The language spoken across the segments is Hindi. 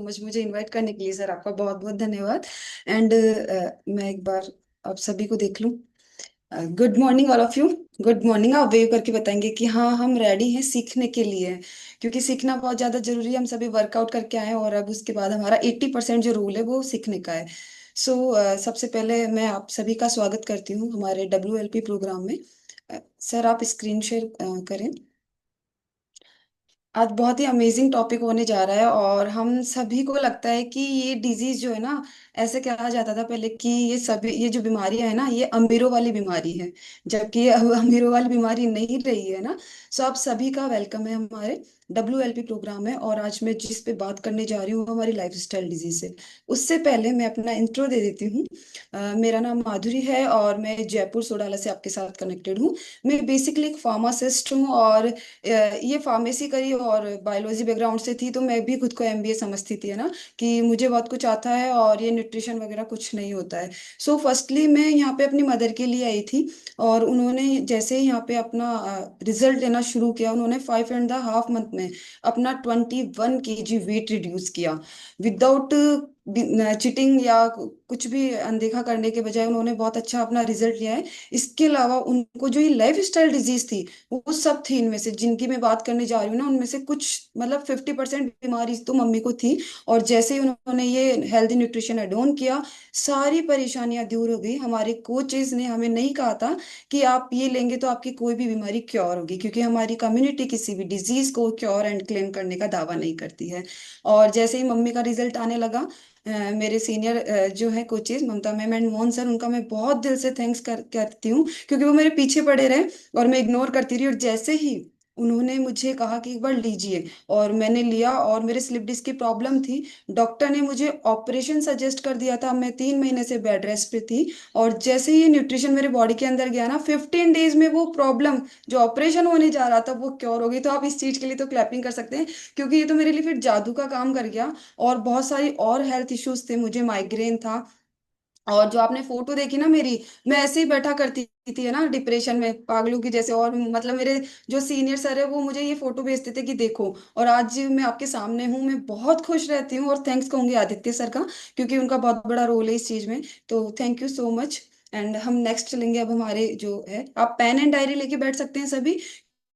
मच मुझे इनवाइट करने के लिए। सर आपका बहुत बहुत धन्यवाद। एंड मैं एक बार आप सभी को देख लूं। Good morning all of you. Good morning. आप वेव करके बताएंगे कि हाँ हम रेडी हैं सीखने के लिए, क्योंकि सीखना बहुत ज़्यादा जरूरी है। हम सभी वर्कआउट करके आए हैं और अब उसके बाद हमारा 80% जो रूल है वो सीखने का है। सो सबसे पहले मैं आप सभी का स्वागत करती हूँ हमारे WLP प्रोग्राम में। सर आप स्क्रीन शेयर करें। आज बहुत ही अमेजिंग टॉपिक होने जा रहा है और हम सभी को लगता है कि ये डिजीज जो है ना, ऐसे कहा जाता था पहले कि ये जो बीमारियां है ना ये अमीरों वाली बीमारी है, जबकि ये अब अमीरों वाली बीमारी नहीं रही है ना। सो आप सभी का वेलकम है हमारे WLP प्रोग्राम में। और आज मैं जिस पे बात करने जा रही हूँ हमारी लाइफ स्टाइल डिजीज है। उससे पहले मैं अपना इंट्रो दे देती हूँ। मेरा नाम माधुरी है और मैं जयपुर सोडाला से आपके साथ कनेक्टेड हूँ। मैं बेसिकली एक फार्मासिस्ट हूँ और ये फार्मेसी करी और बायोलॉजी बैकग्राउंड से थी, तो मैं भी खुद को MBA समझती थी, है ना, कि मुझे बहुत कुछ आता है और ये न्यूट्रिशन वगैरह कुछ नहीं होता है। सो फर्स्टली मैं यहाँ पे अपनी मदर के लिए आई थी और उन्होंने जैसे ही यहाँ पे अपना रिजल्ट लेना शुरू किया, उन्होंने 5.5 मंथ में अपना 21 kg वेट रिड्यूस किया विदाउट चिटिंग या कुछ भी अनदेखा करने के बजाय उन्होंने बहुत अच्छा अपना रिजल्ट लिया है। इसके अलावा उनको जो ये लाइफ स्टाइल डिजीज थी वो सब थी, इनमें से जिनकी मैं बात करने जा रही हूँ ना उनमें से कुछ मतलब 50% बीमारी तो मम्मी को थी। और जैसे ही उन्होंने ये हेल्दी न्यूट्रिशन एड ऑन किया, सारी परेशानियां दूर हो गई। हमारे कोचेज ने हमें नहीं कहा था कि आप ये लेंगे तो आपकी कोई भी बीमारी क्योर होगी, क्योंकि हमारी कम्युनिटी किसी भी डिजीज को क्योर एंड क्लेम करने का दावा नहीं करती है। और जैसे ही मम्मी का रिजल्ट आने लगा, मेरे सीनियर जो है coaches Mamta ma'am and Mohan sir, उनका मैं बहुत दिल से थैंक्स करती हूँ, क्योंकि वो मेरे पीछे पड़े रहे और मैं इग्नोर करती रही। और जैसे ही उन्होंने मुझे कहा कि एक बार लीजिए, और मैंने लिया और मेरे स्लिप डिस्क की प्रॉब्लम थी। डॉक्टर ने मुझे ऑपरेशन सजेस्ट कर दिया था, मैं 3 महीने से बेड रेस्ट पे थी। और जैसे ही ये न्यूट्रिशन मेरे बॉडी के अंदर गया ना, 15 डेज में वो प्रॉब्लम जो ऑपरेशन होने जा रहा था वो क्योर हो गई। तो आप इस चीज के लिए तो क्लैपिंग कर सकते हैं, क्योंकि ये तो मेरे लिए फिर जादू का काम कर गया। और बहुत सारी और हेल्थ इश्यूज थे, मुझे माइग्रेन था। और जो आपने फोटो देखी ना मेरी, मैं ऐसे ही बैठा करती थी, है ना, डिप्रेशन में पागलों की जैसे। और मतलब मेरे जो सीनियर सर है वो मुझे ये फोटो भेजते थे कि देखो, और आज मैं आपके सामने हूँ। मैं बहुत खुश रहती हूँ और थैंक्स कहूंगी आदित्य सर का, क्योंकि उनका बहुत बड़ा रोल है इस चीज में। तो thank you so much. And हम नेक्स्ट चलेंगे। अब हमारे जो है, आप पेन एंड डायरी लेके बैठ सकते हैं सभी,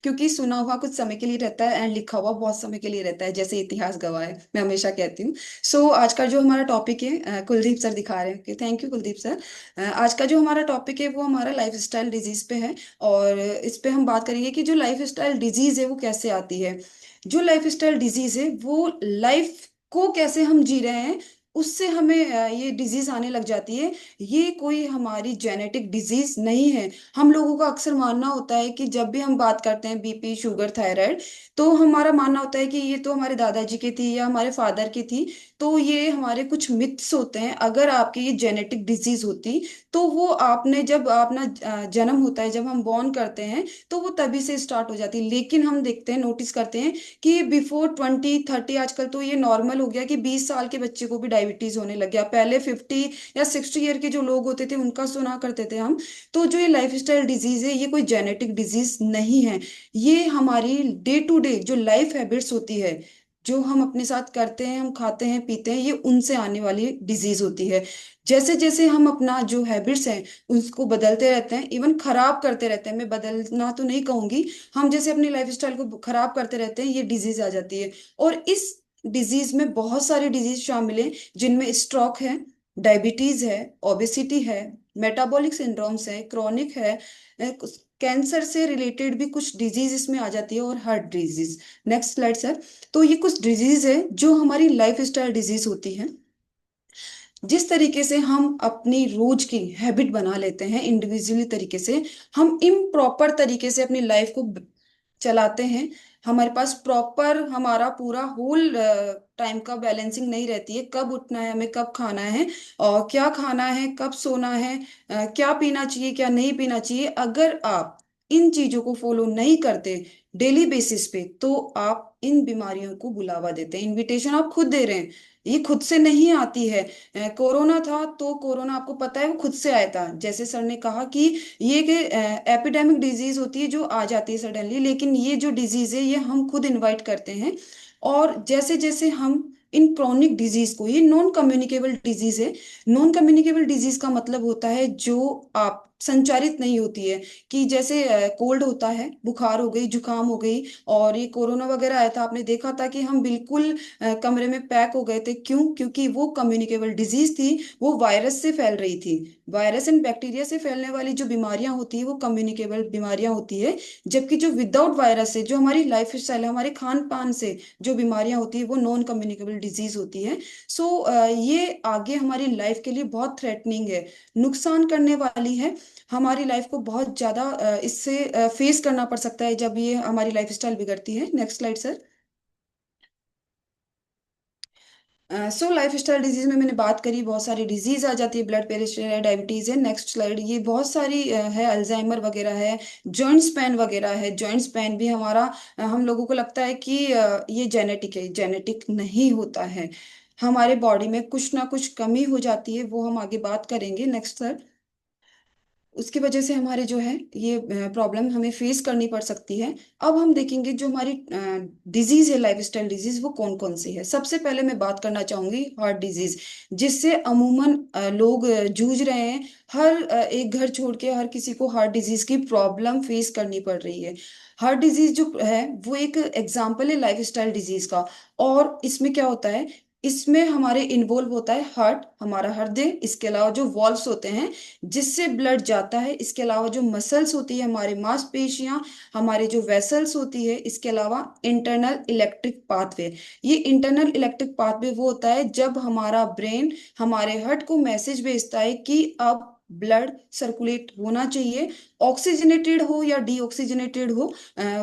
क्योंकि सुना हुआ कुछ समय के लिए रहता है एंड लिखा हुआ बहुत समय के लिए रहता है, जैसे इतिहास गवाह है, मैं हमेशा कहती हूँ। सो आज का जो हमारा टॉपिक है, कुलदीप सर दिखा रहे हैं, थैंक यू कुलदीप सर। आज का जो हमारा टॉपिक है वो हमारा लाइफ स्टाइल डिजीज पे है। और इस पे हम बात करेंगे कि जो लाइफ स्टाइल डिजीज है वो कैसे आती है। जो लाइफ स्टाइल डिजीज है वो लाइफ को कैसे हम जी रहे हैं, उससे हमें ये डिजीज आने लग जाती है। ये कोई हमारी जेनेटिक डिजीज नहीं है। हम लोगों का अक्सर मानना होता है कि जब भी हम बात करते हैं BP शुगर थायराइड, तो हमारा मानना होता है कि ये तो हमारे दादाजी की थी या हमारे फादर की थी। तो ये हमारे कुछ मिथ्स होते हैं। अगर आपकी ये जेनेटिक डिजीज होती तो वो आपने जब अपना जन्म होता है, जब हम बॉर्न करते हैं, तो वो तभी से स्टार्ट हो जाती है। लेकिन हम देखते हैं, नोटिस करते हैं कि बिफोर 20-30, आजकल तो ये नॉर्मल हो गया कि 20 साल के बच्चे को भी डायबिटीज होने लग गया। पहले 50 या 60 ईयर के जो लोग होते थे उनका सुना करते थे हम। तो जो ये लाइफ स्टाइल डिजीज है ये कोई जेनेटिक डिजीज नहीं है। ये हमारी डे टू डे जो लाइफ हैबिट्स होती है, जो हम अपने साथ करते हैं, हम खाते हैं पीते हैं, ये उनसे आने वाली डिजीज होती है। जैसे जैसे हम अपना जो हैबिट्स हैं उसको बदलते रहते हैं, इवन खराब करते रहते हैं, मैं बदलना तो नहीं कहूंगी, हम जैसे अपनी लाइफ स्टाइल को खराब करते रहते हैं, ये डिजीज आ जाती है। और इस डिजीज में बहुत सारी डिजीज शामिल है, जिनमें स्ट्रोक है, डायबिटीज है, ओबेसिटी है, मेटाबॉलिक सिंड्रोम्स है, क्रॉनिक है, कैंसर से रिलेटेड भी कुछ डिजीज इसमें आ जाती है, और heart disease. Next slide sir. तो ये कुछ डिजीज है जो हमारी लाइफ स्टाइल डिजीज होती है। जिस तरीके से हम अपनी रोज की हैबिट बना लेते हैं इंडिविजुअली तरीके से, हम इम्प्रॉपर तरीके से अपनी लाइफ को चलाते हैं। हमारे पास प्रॉपर हमारा पूरा होल टाइम का बैलेंसिंग नहीं रहती है, कब उठना है हमें, कब खाना है और क्या खाना है, कब सोना है, क्या पीना चाहिए क्या नहीं पीना चाहिए। अगर आप इन चीजों को फॉलो नहीं करते डेली बेसिस पे, तो आप इन बीमारियों को बुलावा देते हैं, इनविटेशन आप खुद दे रहे हैं। ये खुद से नहीं आती है। कोरोना था तो कोरोना आपको पता है वो खुद से आया था, जैसे सर ने कहा कि ये एक एपिडेमिक डिजीज होती है जो आ जाती है सडनली, लेकिन ये जो डिजीज है ये हम खुद इनवाइट करते हैं। और जैसे जैसे हम इन क्रॉनिक डिजीज को। ये नॉन कम्युनिकेबल डिजीज है। नॉन कम्युनिकेबल डिजीज का मतलब होता है जो आप संचारित नहीं होती है, कि जैसे कोल्ड होता है, बुखार हो गई, जुकाम हो गई, और ये कोरोना वगैरह आया था, आपने देखा था कि हम बिल्कुल कमरे में पैक हो गए थे। क्यों? क्योंकि वो कम्युनिकेबल डिजीज थी, वो वायरस से फैल रही थी। वायरस एंड बैक्टीरिया से फैलने वाली जो बीमारियां होती है वो कम्युनिकेबल बीमारियां होती है। जबकि जो विदाउट वायरस से, जो हमारी लाइफ स्टाइल है, हमारे खान पान से जो बीमारियां होती है, वो नॉन कम्युनिकेबल डिजीज होती है। सो ये आगे हमारी लाइफ के लिए बहुत थ्रेटनिंग है, नुकसान करने वाली है। हमारी लाइफ को बहुत ज्यादा इससे फेस करना पड़ सकता है जब ये हमारी लाइफ स्टाइल बिगड़ती है। Next slide sir. So life style disease में मैंने बात करी, बहुत सारी डिजीज आ जाती है, ब्लड प्रेशर है, डायबिटीज है। Next slide. ये बहुत सारी है, अल्जाइमर वगैरह है, जॉइंट्स पेन वगैरह है। जॉइंट्स पेन भी हमारा हम लोगों को लगता है कि ये जेनेटिक है, जेनेटिक नहीं होता है। हमारे बॉडी में कुछ ना कुछ कमी हो जाती है, वो हम आगे बात करेंगे। Next sir. उसकी वजह से हमारे जो है ये प्रॉब्लम हमें फेस करनी पड़ सकती है। अब हम देखेंगे जो हमारी डिजीज है, लाइफस्टाइल डिजीज, वो कौन कौन सी है। सबसे पहले मैं बात करना चाहूंगी हार्ट डिजीज, जिससे अमूमन लोग जूझ रहे हैं। हर एक घर छोड़ के हर किसी को हार्ट डिजीज की प्रॉब्लम फेस करनी पड़ रही है। हार्ट डिजीज जो है वो एक एग्जाम्पल है लाइफस्टाइल डिजीज का। और इसमें क्या होता है, इसमें हमारे इन्वॉल्व होता है हार्ट, हमारा हृदय, इसके अलावा जो वॉल्व्स होते हैं जिससे ब्लड जाता है, इसके अलावा जो मसल्स होती है, हमारे मांसपेशियां, हमारे जो वेसल्स होती है, इसके अलावा इंटरनल इलेक्ट्रिक पाथवे। ये इंटरनल इलेक्ट्रिक पाथवे वो होता है जब हमारा ब्रेन हमारे हार्ट को मैसेज भेजता है कि अब ब्लड सर्कुलेट होना चाहिए, ऑक्सीजनेटेड हो या डीऑक्सीजनेटेड हो।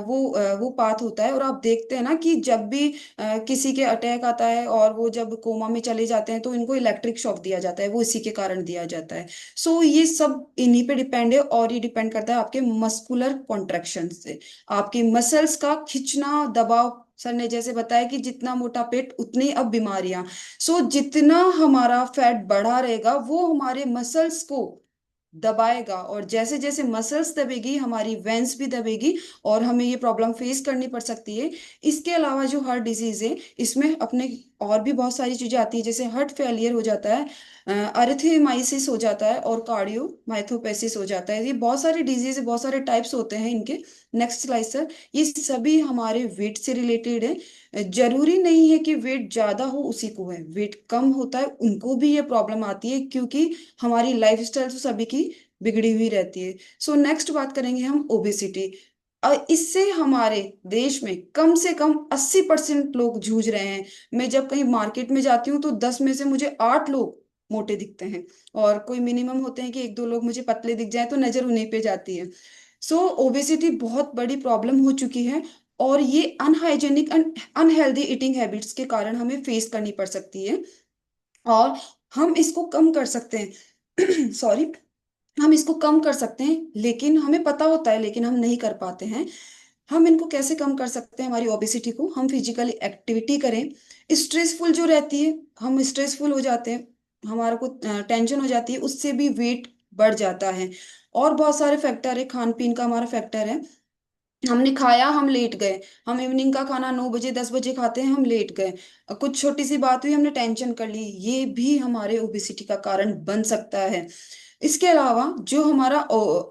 वो पाथ होता है। और आप देखते हैं ना कि जब भी किसी के अटैक आता है और वो जब कोमा में चले जाते हैं तो इनको इलेक्ट्रिक शॉक दिया जाता है, वो इसी के कारण दिया जाता है। सो ये सब इन्हीं पे डिपेंड है, और ये डिपेंड करता है आपके मस्कुलर कॉन्ट्रैक्शन से, आपके मसल्स का खिंचना, दबाव। सर ने जैसे बताया कि जितना मोटा पेट उतनी अब बीमारियां। सो जितना हमारा फैट बढ़ा रहेगा वो हमारे मसल्स को दबाएगा, और जैसे जैसे मसल्स दबेगी हमारी वेंस भी दबेगी, और हमें ये प्रॉब्लम फेस करनी पड़ सकती है। इसके अलावा जो हार्ट डिजीज है, इसमें अपने और भी बहुत सारी चीजें आती है, जैसे हार्ट फेलियर हो जाता है, अरिथेमाइसिस हो जाता है, और कार्डियो माइथोपेसिस हो जाता है। ये बहुत सारी डिजीज है, बहुत सारे टाइप्स होते हैं इनके। Next slide sir. ये सभी हमारे वेट से रिलेटेड है। जरूरी नहीं है कि वेट ज्यादा हो उसी को है, वेट कम होता है उनको भी ये प्रॉब्लम आती है, क्योंकि हमारी लाइफस्टाइल तो सभी की बिगड़ी हुई रहती है। सो नेक्स्ट बात करेंगे हम ओबेसिटी। इससे हमारे देश में कम से कम 80% लोग जूझ रहे हैं। मैं जब कहीं मार्केट में जाती हूँ तो 10 में से मुझे 8 लोग मोटे दिखते हैं, और कोई मिनिमम होते हैं कि एक दो लोग मुझे पतले दिख जाए तो नजर उन्हीं पे जाती है। सो ओबेसिटी बहुत बड़ी प्रॉब्लम हो चुकी है, और ये unhygienic and unhealthy eating habits के कारण हमें फेस करनी पड़ सकती है। और हम इसको कम कर सकते हैं सॉरी, हम इसको कम कर सकते हैं, लेकिन हमें पता होता है लेकिन हम नहीं कर पाते हैं। हम इनको कैसे कम कर सकते हैं, हमारी ओबेसिटी को? हम फिजिकली एक्टिविटी करें। स्ट्रेसफुल जो रहती है, हम स्ट्रेसफुल हो जाते हैं, हमारे को टेंशन हो जाती है, उससे भी वेट बढ़ जाता है। और बहुत सारे फैक्टर है, खान पीन का हमारा फैक्टर है। हमने खाया, हम लेट गए। हम इवनिंग का खाना 9 बजे 10 बजे खाते हैं, हम लेट गए। कुछ छोटी सी बात हुई, हमने टेंशन कर ली, ये भी हमारे ओबेसिटी का कारण बन सकता है। इसके अलावा जो हमारा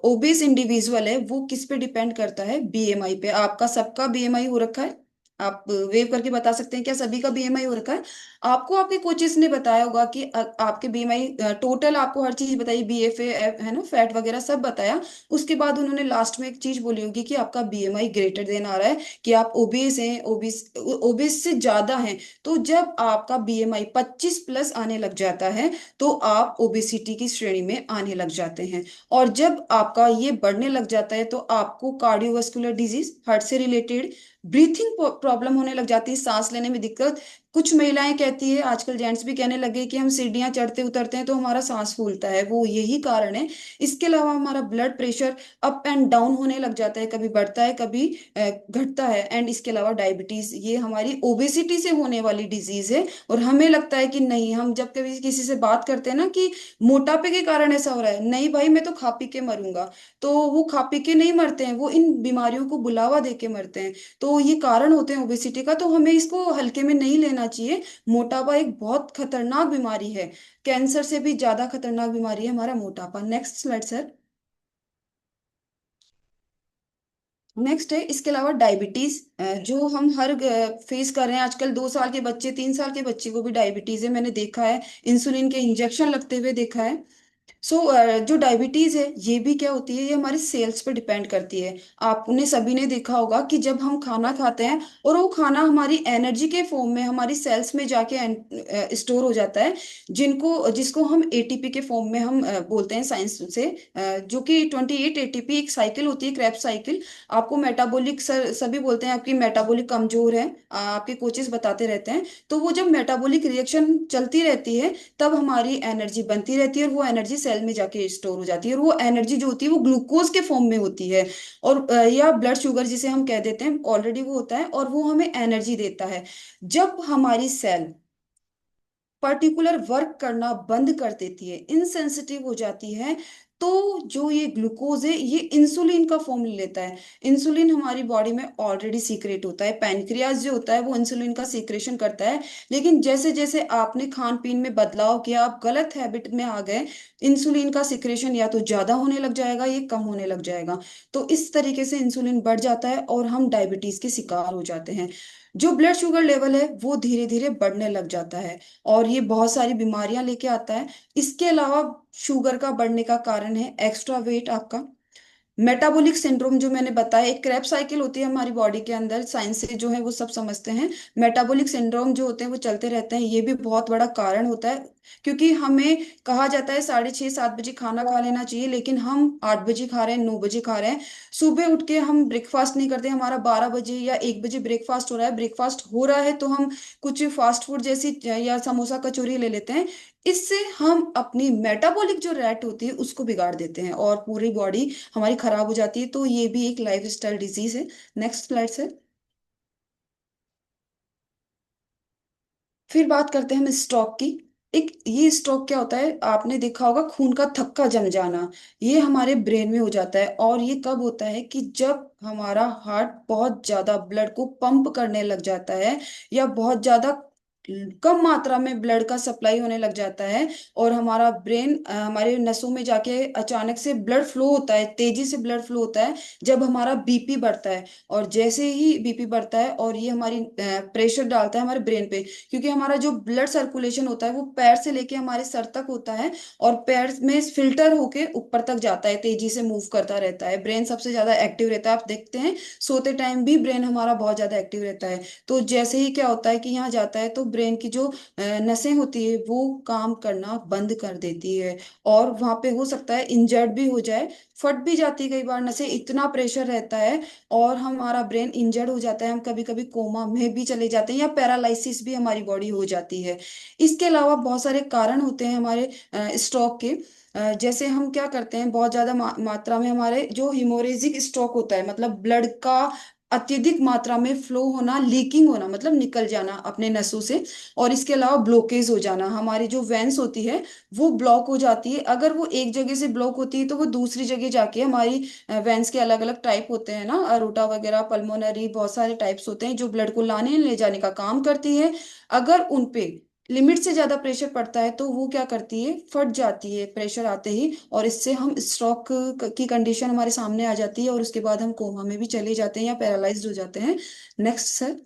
ओबेस इंडिविजुअल है वो किस पे डिपेंड करता है? बीएमआई पे। आपका सबका बीएमआई हो रखा है? आप वेव करके बता सकते हैं क्या सभी का बीएमआई हो रखा है? आपको आपके कोचेस ने बताया होगा कि आपके बीएमआई टोटल, आपको हर चीज बताई, बीएफए है ना, फैट वगैरह सब बताया। उसके बाद उन्होंने लास्ट में एक चीज बोली होगी कि आपका बीएमआई ग्रेटर देन आ रहा है, कि आप ओबेस हैं, ओबेस ओबेस से ज्यादा हैं। तो जब आपका बीएमआई 25 प्लस आने लग जाता है तो आप ओबेसिटी की श्रेणी में आने लग जाते हैं। और जब आपका ये बढ़ने लग जाता है तो आपको कार्डियोवास्कुलर डिजीज, हार्ट से रिलेटेड, ब्रीथिंग प्रॉब्लम होने लग जाती है, सांस लेने में दिक्कत। कुछ महिलाएं कहती है, आजकल जेंट्स भी कहने लगे कि हम सीढ़ियां चढ़ते उतरते हैं तो हमारा सांस फूलता है, वो यही कारण है। इसके अलावा हमारा blood pressure up and down होने लग जाता है, कभी बढ़ता है कभी घटता है। एंड इसके अलावा डायबिटीज, ये हमारी ओबेसिटी से होने वाली डिजीज है। और हमें लगता है कि नहीं, हम जब कभी किसी से बात करते हैं ना कि मोटापे के कारण ऐसा हो रहा है, नहीं भाई मैं तो खा पी के मरूंगा, तो वो खा पी के नहीं मरते हैं, वो इन बीमारियों को बुलावा दे के मरते हैं। तो ये कारण होते हैं ओबेसिटी का, तो हमें इसको हल्के में नहीं लेना चाहिए। मोटापा एक बहुत खतरनाक बीमारी है, कैंसर से भी ज्यादा खतरनाक बीमारी है हमारा मोटापा। Next slide sir. नेक्स्ट है इसके अलावा डायबिटीज, जो हम हर फेस कर रहे हैं आजकल। 2 साल के बच्चे, 3 साल के बच्चे को भी डायबिटीज है, मैंने देखा है। इंसुलिन के इंजेक्शन लगते हुए देखा है। सो जो डायबिटीज है ये भी क्या होती है, ये हमारे सेल्स पे डिपेंड करती है। आपने सभी ने देखा होगा कि जब हम खाना खाते हैं और वो खाना हमारी एनर्जी के फॉर्म में हमारी सेल्स में जाके स्टोर हो जाता है, जिनको जिसको हम एटीपी के फॉर्म में हम बोलते हैं साइंस से, जो कि 28 एटीपी एक साइकिल होती है, क्रेब्स साइकिल। आपको मेटाबॉलिक, सर सभी बोलते हैं आपकी मेटाबॉलिक कमजोर है, आपके कोचेस बताते रहते हैं। तो वो जब मेटाबॉलिक रिएक्शन चलती रहती है, तब हमारी एनर्जी बनती रहती है और वो एनर्जी सेल में जाके स्टोर हो जाती है, और वो एनर्जी जो होती है वो ग्लूकोज के फॉर्म में होती है। और या ब्लड शुगर जिसे हम कह देते हैं, ऑलरेडी वो होता है और वो हमें एनर्जी देता है। जब हमारी सेल पर्टिकुलर वर्क करना बंद कर देती है, इनसेंसिटिव हो जाती है, तो जो ये ग्लूकोज है ये इंसुलिन का फॉर्म ले लेता है। इंसुलिन हमारी बॉडी में ऑलरेडी सीक्रेट होता है, पैनक्रियाज जो होता है वो इंसुलिन का सीक्रेशन करता है। लेकिन जैसे जैसे आपने खान पीन में बदलाव किया, आप गलत हैबिट में आ गए, इंसुलिन का सिक्रेशन या तो ज्यादा होने लग जाएगा, ये कम होने लग जाएगा। तो इस तरीके से इंसुलिन बढ़ जाता है और हम डायबिटीज के शिकार हो जाते हैं। जो ब्लड शुगर लेवल है वो धीरे धीरे बढ़ने लग जाता है और ये बहुत सारी बीमारियां लेके आता है। इसके अलावा शुगर का बढ़ने का कारण है एक्स्ट्रा वेट आपका। मेटाबॉलिक सिंड्रोम जो मैंने बताया, एक क्रैप साइकिल होती है हमारी बॉडी के अंदर, साइंस से जो है वो सब समझते हैं। मेटाबॉलिक सिंड्रोम जो होते हैं वो चलते रहते हैं, ये भी बहुत बड़ा कारण होता है। क्योंकि हमें कहा जाता है 6:30 7 बजे खाना खा लेना चाहिए, लेकिन हम 8 बजे खा रहे हैं, 9 बजे खा रहे हैं। सुबह उठ के हम ब्रेकफास्ट नहीं करते, हमारा 12 बजे या 1 बजे ब्रेकफास्ट हो रहा है। ब्रेकफास्ट हो रहा है तो हम कुछ फास्ट फूड जैसी या समोसा कचौरी ले लेते हैं। इससे हम अपनी मेटाबॉलिक जो रेट होती है उसको बिगाड़ देते हैं और पूरी बॉडी हमारी खराब हो जाती है। तो ये भी एक लाइफ स्टाइल डिजीज है। नेक्स्ट स्लाइड से। फिर बात करते हैं हम स्ट्रोक की। एक ये स्ट्रोक क्या होता है, आपने देखा होगा खून का थक्का जम जाना, ये हमारे ब्रेन में हो जाता है। और ये कब होता है कि जब हमारा हार्ट बहुत ज्यादा ब्लड को पंप करने लग जाता है, या बहुत ज्यादा कम मात्रा में ब्लड का सप्लाई होने लग जाता है, और हमारा ब्रेन हमारे नसों में जाके अचानक से ब्लड फ्लो होता है, तेजी से ब्लड फ्लो होता है जब हमारा बीपी बढ़ता है। और जैसे ही बीपी बढ़ता है और ये हमारी प्रेशर डालता है हमारे ब्रेन पे, क्योंकि हमारा जो ब्लड सर्कुलेशन होता है वो पैर से लेके हमारे सर तक होता है, और पैर में फिल्टर होके ऊपर तक जाता है, तेजी से मूव करता रहता है। ब्रेन सबसे ज्यादा एक्टिव रहता है, आप देखते हैं सोते टाइम भी ब्रेन हमारा बहुत ज्यादा एक्टिव रहता है। तो जैसे ही क्या होता है कि यहाँ जाता है तो ब्रेन की जो नसें होती है वो काम करना बंद कर देती है, और वहां पे हो सकता है इंजर्ड भी हो जाए, फट भी जाती है कई बार नसें, इतना प्रेशर रहता है। और हमारा ब्रेन इंजर्ड हो जाता है, हम कभी कभी कोमा में भी चले जाते हैं, या पैरालिसिस भी हमारी बॉडी हो जाती है। इसके अलावा बहुत सारे कारण होते हैं हमारे स्ट्रोक के। जैसे हम क्या करते हैं, बहुत ज्यादा मात्रा में हमारे जो हिमोरेजिक स्ट्रोक होता है, मतलब ब्लड का अत्यधिक मात्रा में फ्लो होना, लीकिंग होना, मतलब निकल जाना अपने नसों से। और इसके अलावा ब्लॉकेज हो जाना, हमारी जो वेंस होती है वो ब्लॉक हो जाती है। अगर वो एक जगह से ब्लॉक होती है तो वो दूसरी जगह जाके हमारी वेंस के अलग अलग टाइप होते हैं ना, अरोटा वगैरह, पल्मोनरी, बहुत सारे टाइप्स होते हैं जो ब्लड को लाने ले जाने का काम करती है। अगर उन पे लिमिट से ज्यादा प्रेशर पड़ता है तो वो क्या करती है, फट जाती है प्रेशर आते ही, और इससे हम स्ट्रोक की कंडीशन हमारे सामने आ जाती है, और उसके बाद हम कोमा में भी चले जाते हैं या पैरालाइज्ड हो जाते हैं। Next sir.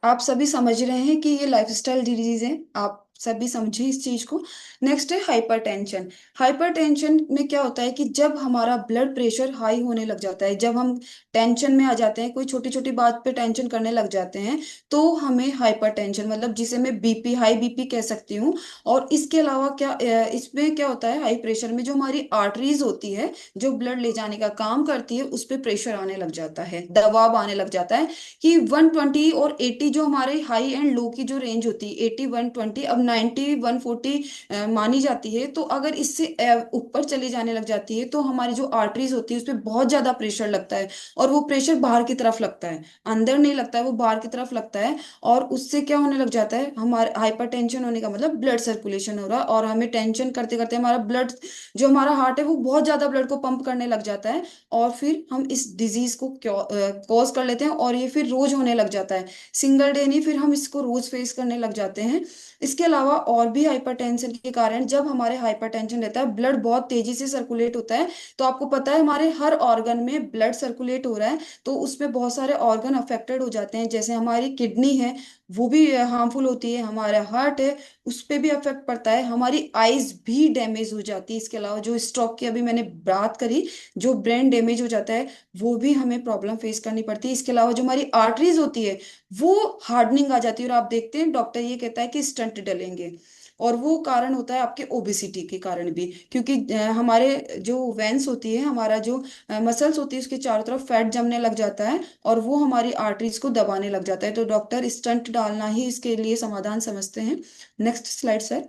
आप सभी समझ रहे हैं कि ये लाइफस्टाइल डिजीज है, आप सभी समझे इस चीज को। नेक्स्ट है हाइपरटेंशन। हाइपरटेंशन में क्या होता है कि जब हमारा ब्लड प्रेशर हाई होने लग जाता है, जब हम टेंशन में आ जाते हैं, कोई छोटी छोटी बात पे टेंशन करने लग जाते हैं, तो हमें हाइपरटेंशन, मतलब जिसे मैं बीपी, हाई बीपी कह सकती हूँ। और इसके अलावा क्या इसमें क्या होता है, हाई प्रेशर में जो हमारी आर्टरीज होती है, जो ब्लड ले जाने का काम करती है, उस पर प्रेशर आने लग जाता है, दबाव आने लग जाता है। कि 120 और 80 जो हमारे हाई एंड लो की जो रेंज होती है, 80 120 अब 90 140 मानी जाती है, तो अगर इससे ऊपर चली जाने लग जाती है तो हमारी जो आर्टरीज होती है उस पर बहुत ज्यादा प्रेशर लगता है, और वो प्रेशर बाहर की तरफ लगता है, अंदर नहीं लगता है, वो बाहर की तरफ लगता है। और उससे क्या होने लग जाता है, हमारे हाइपरटेंशन होने का मतलब ब्लड सर्कुलेशन हो रहा है, और हमें टेंशन करते करते हमारा ब्लड, जो हमारा हार्ट है वो बहुत ज्यादा ब्लड को पंप करने लग जाता है, और फिर हम इस डिजीज को कॉज कर लेते हैं, और ये फिर रोज होने लग जाता है, सिंगल डे नहीं, फिर हम इसको रोज फेस करने लग जाते हैं। इसके अलावा और भी हाइपरटेंशन के कारण, जब हमारे हाइपरटेंशन रहता है, ब्लड बहुत तेजी से सर्कुलेट होता है, तो आपको पता है हमारे हर ऑर्गन में ब्लड सर्कुलेट हो रहा है, तो उसमें बहुत सारे ऑर्गन अफेक्टेड हो जाते हैं, जैसे हमारी किडनी है वो भी हार्मफुल होती है, हमारा हार्ट है उस पे भी अफेक्ट पड़ता है, हमारी आईज भी डैमेज हो जाती है। इसके अलावा जो स्ट्रोक की अभी मैंने बात करी, जो ब्रेन डैमेज हो जाता है, वो भी हमें प्रॉब्लम फेस करनी पड़ती है। इसके अलावा जो हमारी आर्टरीज होती है वो हार्डनिंग आ जाती है, और आप देखते हैं डॉक्टर ये कहता है कि स्टंट डलेंगे, और वो कारण होता है आपके ओबेसिटी के कारण भी, क्योंकि हमारे जो वेंस होती है, हमारा जो मसल्स होती है, उसके चारों तरफ फैट जमने लग जाता है, और वो हमारी आर्टरीज को दबाने लग जाता है, तो डॉक्टर स्टंट डालना ही इसके लिए समाधान समझते हैं। Next slide sir.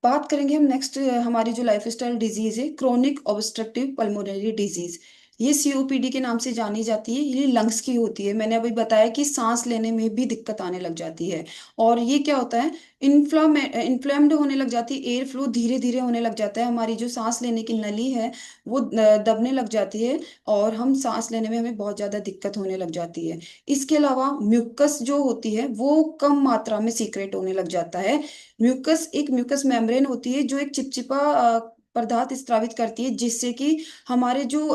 बात करेंगे हम नेक्स्ट, हमारी जो लाइफ स्टाइल डिजीज है, क्रोनिक ऑब्स्ट्रक्टिव पल्मोनरी डिजीज, ये सीओपीडी के नाम से जानी जाती है, ये लंग्स की होती है। मैंने अभी बताया कि सांस लेने में भी दिक्कत आने लग जाती है, और ये क्या होता है, इन्फ्लेम्ड होने लग जाती है, एयर फ्लो धीरे धीरे होने लग जाता है, हमारी जो सांस लेने की नली है वो दबने लग जाती है, और हम सांस लेने में हमें बहुत ज़्यादा दिक्कत होने लग जाती है। इसके अलावा म्यूकस जो होती है वो कम मात्रा में सीक्रेट होने लग जाता है। म्यूकस मेम्ब्रेन होती है जो एक चिपचिपा पदार्थ स्रावित करती है, जिससे कि हमारे जो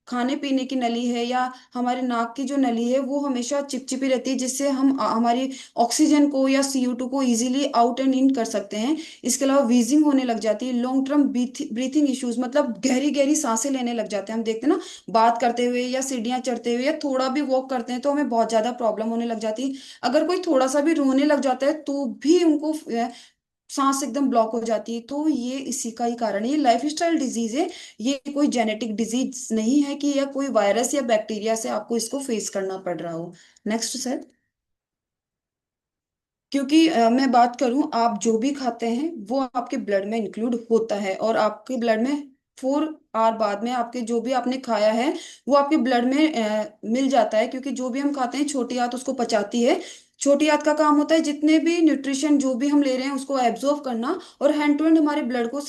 खाने पीने की नली है या हमारे नाक की जो नली है वो हमेशा चिपचिपी रहती है, जिससे हम हमारी ऑक्सीजन को या CO2 को इजीली आउट एंड इन कर सकते हैं। इसके अलावा वीजिंग होने लग जाती है, लॉन्ग टर्म ब्रीथिंग इश्यूज, मतलब गहरी गहरी सांसें लेने लग जाते हैं, हम देखते हैं ना, बात करते हुए या सीढ़ियाँ चढ़ते हुए या थोड़ा भी वॉक करते हैं तो हमें बहुत ज्यादा प्रॉब्लम होने लग जाती है। अगर कोई थोड़ा सा भी रोने लग जाता है तो भी उनको सांस एकदम ब्लॉक हो जाती है, तो ये इसी का ही कारण है, ये लाइफ स्टाइल डिजीज है, ये कोई जेनेटिक डिजीज नहीं है कि या कोई वायरस या बैक्टीरिया से आपको इसको फेस करना पड़ रहा हो। Next sir. क्योंकि मैं बात करूं, आप जो भी खाते हैं वो आपके ब्लड में इंक्लूड होता है, और आपके ब्लड में 4 आवर बाद में आपके जो भी आपने खाया है वो आपके ब्लड में मिल जाता है, क्योंकि जो भी हम खाते हैं छोटी आंत उसको पचाती है। छोटी आंत का काम होता है जितने भी न्यूट्रिशन जो भी हम ले रहे हैं उसको एब्जॉर्ब करना, और हैंड टू हैंड हमारे ब्लड को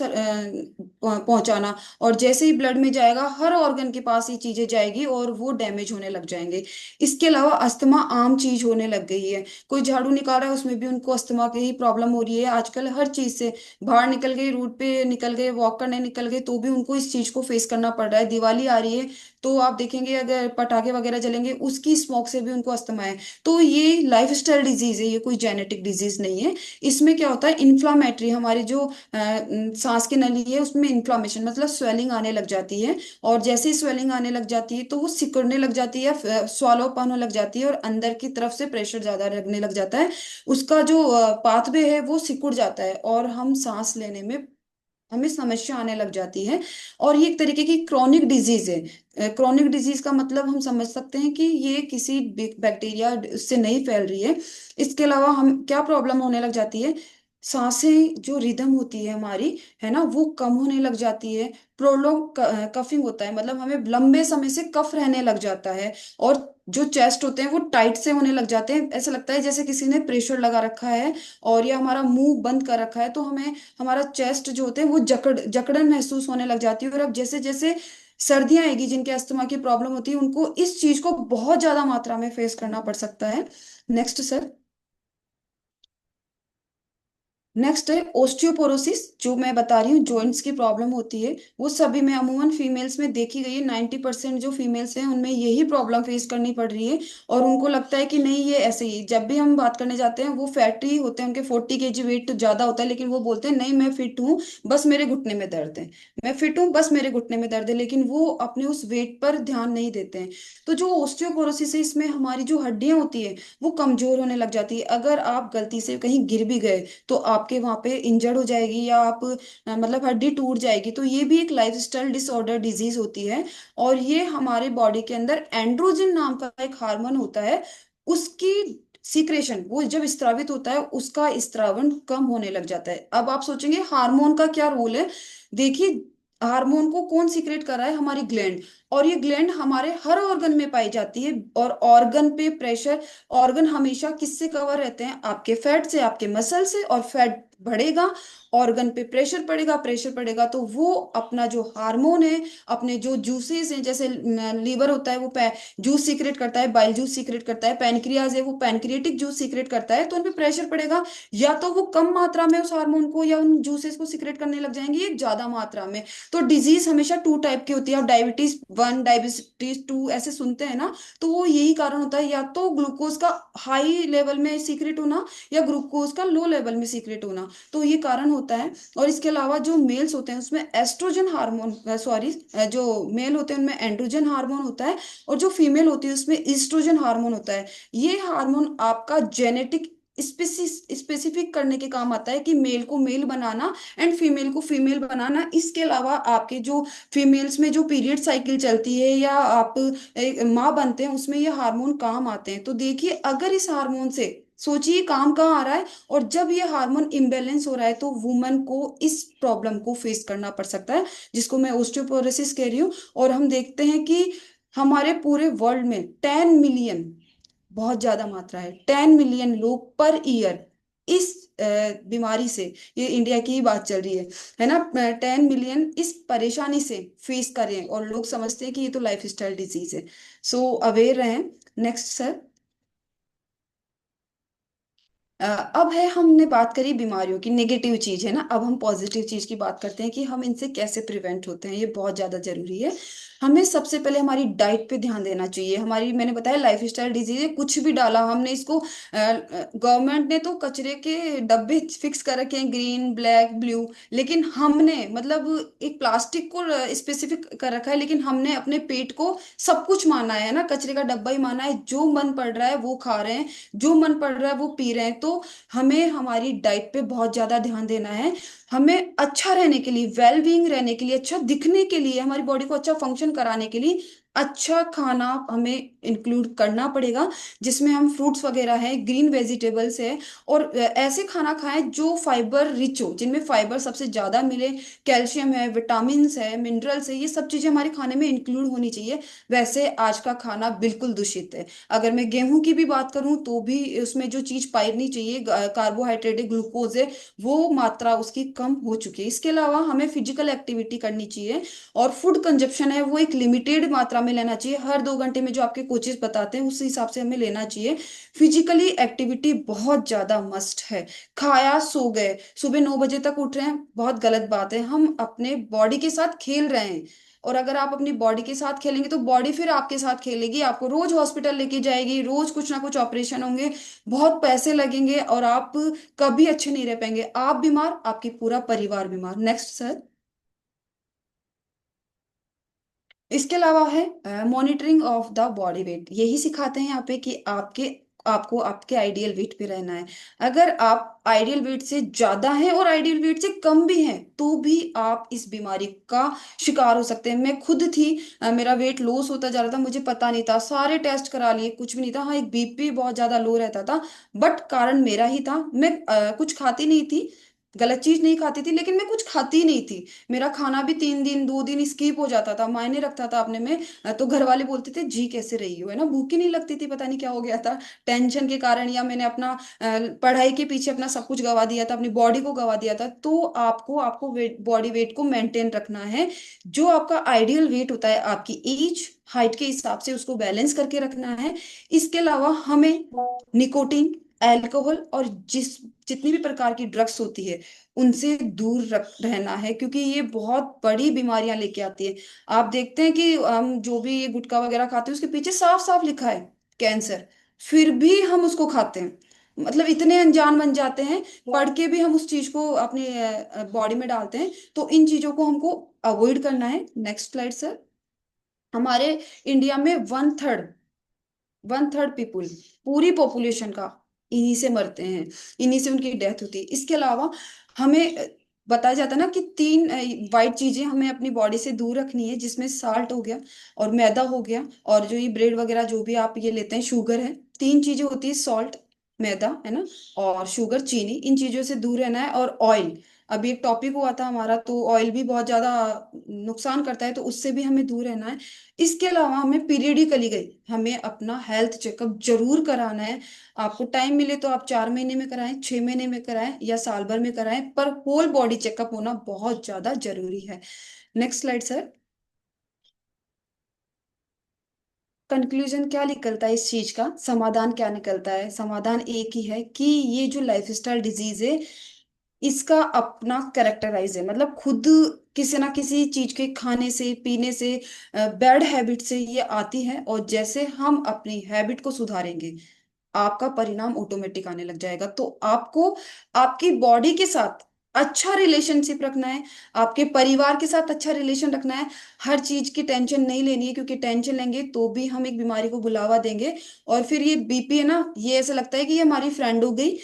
पहुंचाना, और जैसे ही ब्लड में जाएगा हर ऑर्गन के पास ये चीजें जाएगी और वो डैमेज होने लग जाएंगे। इसके अलावा अस्थमा आम चीज होने लग गई है, कोई झाड़ू निकाल रहा है उसमें भी उनको अस्थमा की ही प्रॉब्लम हो रही है आजकल, हर चीज से बाहर निकल गए, रोड पे निकल गए, वॉक करने निकल गए, तो भी उनको इस चीज को फेस करना पड़ रहा है। दिवाली आ रही है तो आप देखेंगे अगर पटाखे वगैरह जलेंगे उसकी स्मोक से भी उनको अस्थमा है। तो ये लाइफ स्टाइल डिजीज है, ये कोई जेनेटिक डिजीज नहीं है। इसमें क्या होता है, इन्फ्लामेटरी, हमारी जो सांस की नली है उसमें इन्फ्लामेशन मतलब स्वेलिंग आने लग जाती है, और जैसे ही स्वेलिंग आने लग जाती है तो वो सिकुड़ने लग जाती है, स्वालोपन होने लग जाती है, और अंदर की तरफ से प्रेशर ज्यादा लगने लग जाता है, उसका जो पाथवे है वो सिकुड़ जाता है, और हम सांस लेने में हमें समस्या आने लग जाती है। और ये एक तरीके की क्रॉनिक डिजीज है। क्रॉनिक डिजीज का मतलब हम समझ सकते हैं कि ये किसी बैक्टीरिया से नहीं फैल रही है। इसके अलावा हम क्या प्रॉब्लम होने लग जाती है, सांसें जो रिदम होती है हमारी, है ना, वो कम होने लग जाती है। प्रोलोंग कफिंग होता है, मतलब हमें लंबे समय से कफ रहने लग जाता है, और जो चेस्ट होते हैं वो टाइट से होने लग जाते हैं, ऐसा लगता है जैसे किसी ने प्रेशर लगा रखा है, और या हमारा मुंह बंद कर रखा है, तो हमें हमारा चेस्ट जो होते हैं वो जकड़न महसूस होने लग जाती है। और अब जैसे जैसे सर्दियां आएगी, जिनके अस्थमा की प्रॉब्लम होती है उनको इस चीज को बहुत ज्यादा मात्रा में फेस करना पड़ सकता है। Next sir. नेक्स्ट है ओस्टियोपोरोसिस, जो मैं बता रही हूँ जॉइंट्स की प्रॉब्लम होती है, वो सभी में अमूमन फीमेल्स में देखी गई है, 90% जो फीमेल्स हैं उनमें यही प्रॉब्लम फेस करनी पड़ रही है, और उनको लगता है कि नहीं ये ऐसे ही, जब भी हम बात करने जाते हैं वो फैटी होते हैं, उनके 40 kg वेट तो ज्यादा होता है, लेकिन वो बोलते हैं नहीं मैं फिट हूँ, बस मेरे घुटने में दर्द है, मैं फिट हूँ बस मेरे घुटने में दर्द है, लेकिन वो अपने उस वेट पर ध्यान नहीं देते हैं। तो जो ओस्टियोपोरोसिस है इसमें हमारी जो हड्डियां होती है वो कमजोर होने लग जाती है, अगर आप गलती से कहीं गिर भी गए तो आपके वहां पे इंजर्ड हो जाएगी, या आप मतलब हड्डी टूट जाएगी, तो ये भी एक लाइफस्टाइल डिसऑर्डर डिजीज होती है। और ये हमारे बॉडी के अंदर एंड्रोजन नाम का एक हार्मोन होता है, उसकी सीक्रेशन, वो जब स्त्रावित होता है उसका स्त्रावण कम होने लग जाता है। अब आप सोचेंगे हार्मोन का क्या रोल है। देखिए, हार्मोन को कौन सीक्रेट कर रहा है? हमारी ग्लैंड। और ये ग्लैंड हमारे हर ऑर्गन में पाई जाती है। और ऑर्गन पे प्रेशर, ऑर्गन हमेशा किससे कवर रहते हैं? आपके फैट से, आपके मसल से। और फैट बढ़ेगा, ऑर्गन पे प्रेशर पड़ेगा, प्रेशर पड़ेगा तो वो अपना जो हार्मोन है, अपने जो जूसेस हैं, जैसे लीवर होता है वो जूस सीक्रेट करता है, बाइल जूस सीक्रेट करता है, पैनक्रियाज है वो पैनक्रिएटिक जूस सीक्रेट करता है, तो उन पे प्रेशर पड़ेगा। या तो वो कम मात्रा में उस हार्मोन को या उन जूसेस को सीक्रेट करने लग जाएंगे, ये ज्यादा मात्रा में। तो डिजीज हमेशा टू टाइप की होती है। आप डायबिटीज 1, डायबिटीज 2 ऐसे सुनते हैं ना, तो वो यही कारण होता है, या तो ग्लूकोज का हाई लेवल में सीक्रेट होना या ग्लूकोज का लो लेवल में सीक्रेट होना, तो ये कारण होता है। और इसके अलावा जो मेल्स होते हैं उसमें एस्ट्रोजन हार्मोन, सॉरी, जो मेल होते हैं उनमें एंड्रोजन हार्मोन होता है, और जो फीमेल होती है उसमें ईस्ट्रोजन हार्मोन होता है। ये हार्मोन आपका जेनेटिक स्पेसिफिक करने के काम आता है कि मेल को मेल बनाना एंड फीमेल को फीमेल बनाना। इसके अलावा आपके जो फीमेल्स में जो पीरियड साइकिल चलती है या आप एक माँ बनते हैं, उसमें ये हार्मोन काम आते हैं। तो देखिए, अगर इस हार्मोन से सोचिए काम कहाँ आ रहा है, और जब ये हार्मोन इम्बेलेंस हो रहा है तो वुमन को इस प्रॉब्लम को फेस करना पड़ सकता है, जिसको मैं ओस्टियोपोरोसिस कह रही हूँ। और हम देखते हैं कि हमारे पूरे वर्ल्ड में 10 मिलियन, बहुत ज्यादा मात्रा है, 10 मिलियन लोग पर ईयर इस बीमारी से, ये इंडिया की ही बात चल रही है ना, 10 मिलियन इस परेशानी से फेस कर रहे हैं, और लोग समझते हैं कि ये तो लाइफ स्टाइल डिजीज है। सो अवेयर रहें। Next sir. अब है, हमने बात करी बीमारियों की, नेगेटिव चीज है ना, अब हम पॉजिटिव चीज की बात करते हैं कि हम इनसे कैसे प्रिवेंट होते हैं। ये बहुत ज्यादा जरूरी है। हमें सबसे पहले हमारी डाइट पे ध्यान देना चाहिए। हमारी, मैंने बताया लाइफ स्टाइल डिजीज है, कुछ भी डाला हमने इसको, गवर्नमेंट ने तो कचरे के डब्बे फिक्स कर रखे हैं, ग्रीन ब्लैक ब्लू, लेकिन हमने मतलब एक प्लास्टिक को स्पेसिफिक कर रखा है, लेकिन हमने अपने पेट को सब कुछ माना है ना, कचरे का डब्बा ही माना है। जो मन पड़ रहा है वो खा रहे हैं, जो मन पड़ रहा है वो पी रहे हैं। तो हमें हमारी डाइट पे बहुत ज्यादा ध्यान देना है। हमें अच्छा रहने के लिए, वेल बीइंग रहने के लिए, अच्छा दिखने के लिए, हमारी बॉडी को अच्छा फंक्शन कराने के लिए अच्छा खाना हमें इंक्लूड करना पड़ेगा, जिसमें हम फ्रूट्स वगैरह है, ग्रीन वेजिटेबल्स है, और ऐसे खाना खाएं जो फाइबर रिच हो, जिनमें फाइबर सबसे ज्यादा मिले। कैल्शियम है, विटामिन्स है, मिनरल्स है, ये सब चीजें हमारे खाने में इंक्लूड होनी चाहिए। वैसे आज का खाना बिल्कुल दूषित है। अगर मैं गेहूं की भी बात करूं तो भी उसमें जो चीज पाइनी चाहिए, कार्बोहाइड्रेट है, ग्लूकोज है, वो मात्रा उसकी कम हो चुकी है। इसके अलावा हमें फिजिकल एक्टिविटी करनी चाहिए, और फूड कंजप्शन है वो एक लिमिटेड मात्रा में लेना चाहिए। हर 2 घंटे में जो आपके कोचेस बताते हैं उस हिसाब से हमें लेना चाहिए। फिजिकली एक्टिविटी बहुत ज्यादा मस्ट है। खाया सो गए, सुबह 9 बजे तक उठ रहे हैं, बहुत गलत बात है। हम अपने बॉडी के साथ खेल रहे हैं, और अगर आप अपनी बॉडी के साथ खेलेंगे तो बॉडी फिर आपके साथ खेलेगी, आपको रोज हॉस्पिटल लेके जाएगी, रोज कुछ ना कुछ ऑपरेशन होंगे, बहुत पैसे लगेंगे, और आप कभी अच्छे नहीं रह पाएंगे। आप बीमार, आपकी पूरा परिवार बीमार। Next sir. इसके अलावा है monitoring of the body weight. यही सिखाते हैं यहाँ पे कि आपको आपके आइडियल वेट पे रहना है। अगर आप आइडियल वेट से ज्यादा हैं और आइडियल वेट से कम भी हैं, तो भी आप इस बीमारी का शिकार हो सकते हैं। मैं खुद थी, मेरा वेट लॉस होता जा रहा था, मुझे पता नहीं था, सारे टेस्ट करा लिए, कुछ भी नहीं था। हाँ, एक बीपी बहुत ज्यादा लो रहता था, बट कारण मेरा ही था। मैं कुछ खाती नहीं थी, गलत चीज नहीं खाती थी, लेकिन मैं कुछ खाती नहीं थी। मेरा खाना भी 3 दिन 2 दिन स्किप हो जाता था, मायने रखता था अपने में। तो घर वाले बोलते थे जी कैसे रही हो, है ना, भूख ही नहीं लगती थी, पता नहीं क्या हो गया था, टेंशन के कारण, या मैंने अपना पढ़ाई के पीछे अपना सब कुछ गवा दिया था, अपनी बॉडी को गवा दिया था। तो आपको आपको बॉडी वेट को मेंटेन रखना है। जो आपका आइडियल वेट होता है, आपकी एज हाइट के हिसाब से उसको बैलेंस करके रखना है। इसके अलावा हमें निकोटीन, अल्कोहल और जितनी भी प्रकार की ड्रग्स होती है उनसे दूर रहना है, क्योंकि ये बहुत बड़ी बीमारियां लेके आती है। आप देखते हैं कि हम जो भी ये गुटखा वगैरह खाते हैं उसके पीछे साफ साफ लिखा है कैंसर, फिर भी हम उसको खाते हैं। मतलब इतने अनजान बन जाते हैं, पढ़ के भी हम उस चीज को अपने बॉडी में डालते हैं। तो इन चीजों को हमको अवॉइड करना है। Next slide sir. हमारे इंडिया में 1/3, 1/3 पीपुल, पूरी पॉपुलेशन का इन्हीं से मरते हैं, इन्हीं से उनकी डेथ होती है। इसके अलावा हमें बताया जाता है ना कि तीन वाइट चीजें हमें अपनी बॉडी से दूर रखनी है, जिसमें साल्ट हो गया, और मैदा हो गया, और जो ये ब्रेड वगैरह जो भी आप ये लेते हैं, शुगर है। तीन चीजें होती है, सॉल्ट, मैदा है ना, और शुगर, चीनी, इन चीजों से दूर रहना है। और ऑयल, अभी एक टॉपिक हुआ था हमारा, तो ऑयल भी बहुत ज्यादा नुकसान करता है, तो उससे भी हमें दूर रहना है। इसके अलावा हमें पीरियडिकली गई हमें अपना हेल्थ चेकअप जरूर कराना है। आपको टाइम मिले तो आप 4 महीने में कराएं, 6 महीने में कराएं, या साल भर में कराएं, पर होल बॉडी चेकअप होना बहुत ज्यादा जरूरी है। Next slide sir. कंक्लूजन क्या निकलता है इस चीज का, समाधान क्या निकलता है? समाधान एक ही है कि ये जो लाइफस्टाइल डिजीज है, इसका अपना कैरेक्टराइज है, मतलब खुद किसी ना किसी चीज के खाने से, पीने से, बैड हैबिट से ये आती है। और जैसे हम अपनी हैबिट को सुधारेंगे, आपका परिणाम ऑटोमेटिक आने लग जाएगा। तो आपको आपकी बॉडी के साथ अच्छा रिलेशनशिप रखना है, आपके परिवार के साथ अच्छा रिलेशन रखना है। हर चीज की टेंशन नहीं लेनी है, क्योंकि टेंशन लेंगे तो भी हम एक बीमारी को बुलावा देंगे। और फिर ये बीपी है ना, ये ऐसा लगता है कि ये हमारी फ्रेंड हो गई।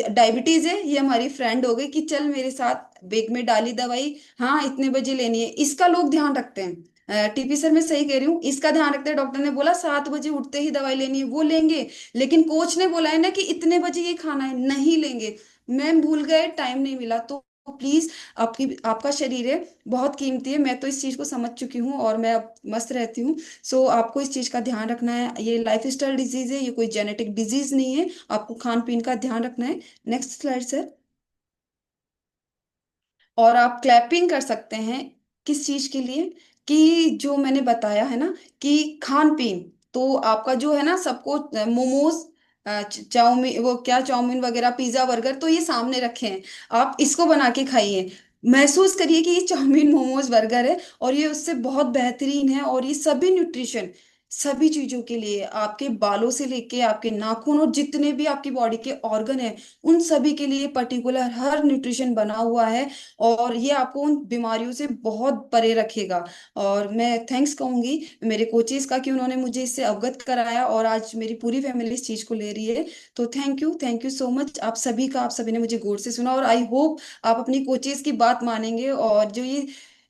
डायबिटीज है, ये हमारी फ्रेंड हो गई कि चल मेरे साथ, बेग में डाली दवाई, हाँ इतने बजे लेनी है। इसका लोग ध्यान रखते हैं, टीपी सर मैं सही कह रही हूँ, इसका ध्यान रखते हैं। डॉक्टर ने बोला 7 बजे उठते ही दवाई लेनी है, वो लेंगे। लेकिन कोच ने बोला है ना कि इतने बजे ये खाना है, नहीं लेंगे। मैम भूल गए, टाइम नहीं मिला, तो प्लीज, आपकी आपका शरीर है, बहुत कीमती है। मैं तो इस चीज को समझ चुकी हूँ और मैं अब मस्त रहती हूँ। सो आपको इस चीज का ध्यान रखना है, ये लाइफ स्टाइल डिजीज है, ये कोई जेनेटिक डिजीज नहीं है। आपको खान पीन का ध्यान रखना है। Next slide sir. और आप क्लैपिंग कर सकते हैं किस चीज के लिए, कि जो मैंने बताया है ना, कि खान पीन, तो आपका जो है ना, सबको मोमोज, चाउमीन, वो क्या, चाउमीन वगैरह, पिज्जा, बर्गर, तो ये सामने रखे हैं, आप इसको बना के खाइए। महसूस करिए कि ये चाउमीन, मोमोज, बर्गर है, और ये उससे बहुत बेहतरीन है। और ये सभी न्यूट्रिशन, सभी चीजों के लिए, आपके बालों से लेके आपके नाखून, और जितने भी आपकी बॉडी के ऑर्गन है, उन सभी के लिए पर्टिकुलर हर न्यूट्रिशन बना हुआ है। और ये आपको उन बीमारियों से बहुत परे रखेगा। और मैं थैंक्स कहूंगी मेरे कोचेस का, कि उन्होंने मुझे इससे अवगत कराया, और आज मेरी पूरी फैमिली इस चीज को ले रही है। तो थैंक यू सो मच आप सभी का, आप सभी ने मुझे गौर से सुना, और आई होप आप अपनी कोचेस की बात मानेंगे। और जो ये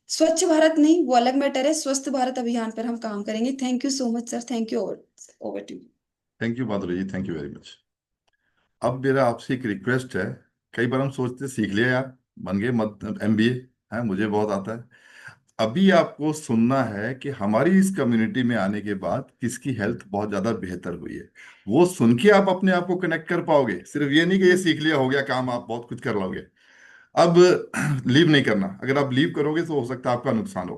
स्वच्छ भारत नहीं, वो अलग मैटर है, स्वस्थ भारत अभियान पर हम काम करेंगे। Thank you so much sir, thank you. Over to. Thank you Madhuri ji, thank you very much. अब मेरा आपसे एक रिक्वेस्ट है। कई बार हम सोचते सीख लिया यार, बन गए मत एमबीए, है मुझे बहुत आता है। अभी आपको सुनना है कि हमारी इस कम्युनिटी में आने के बाद किसकी हेल्थ बहुत ज्यादा बेहतर हुई है। वो सुन के आप अपने आप को कनेक्ट कर पाओगे, सिर्फ ये नहीं कि ये सीख लिया हो गया काम, आप बहुत कुछ कर लोगे। अब लीव नहीं करना, अगर आप लीव करोगे तो हो सकता है आपका नुकसान हो।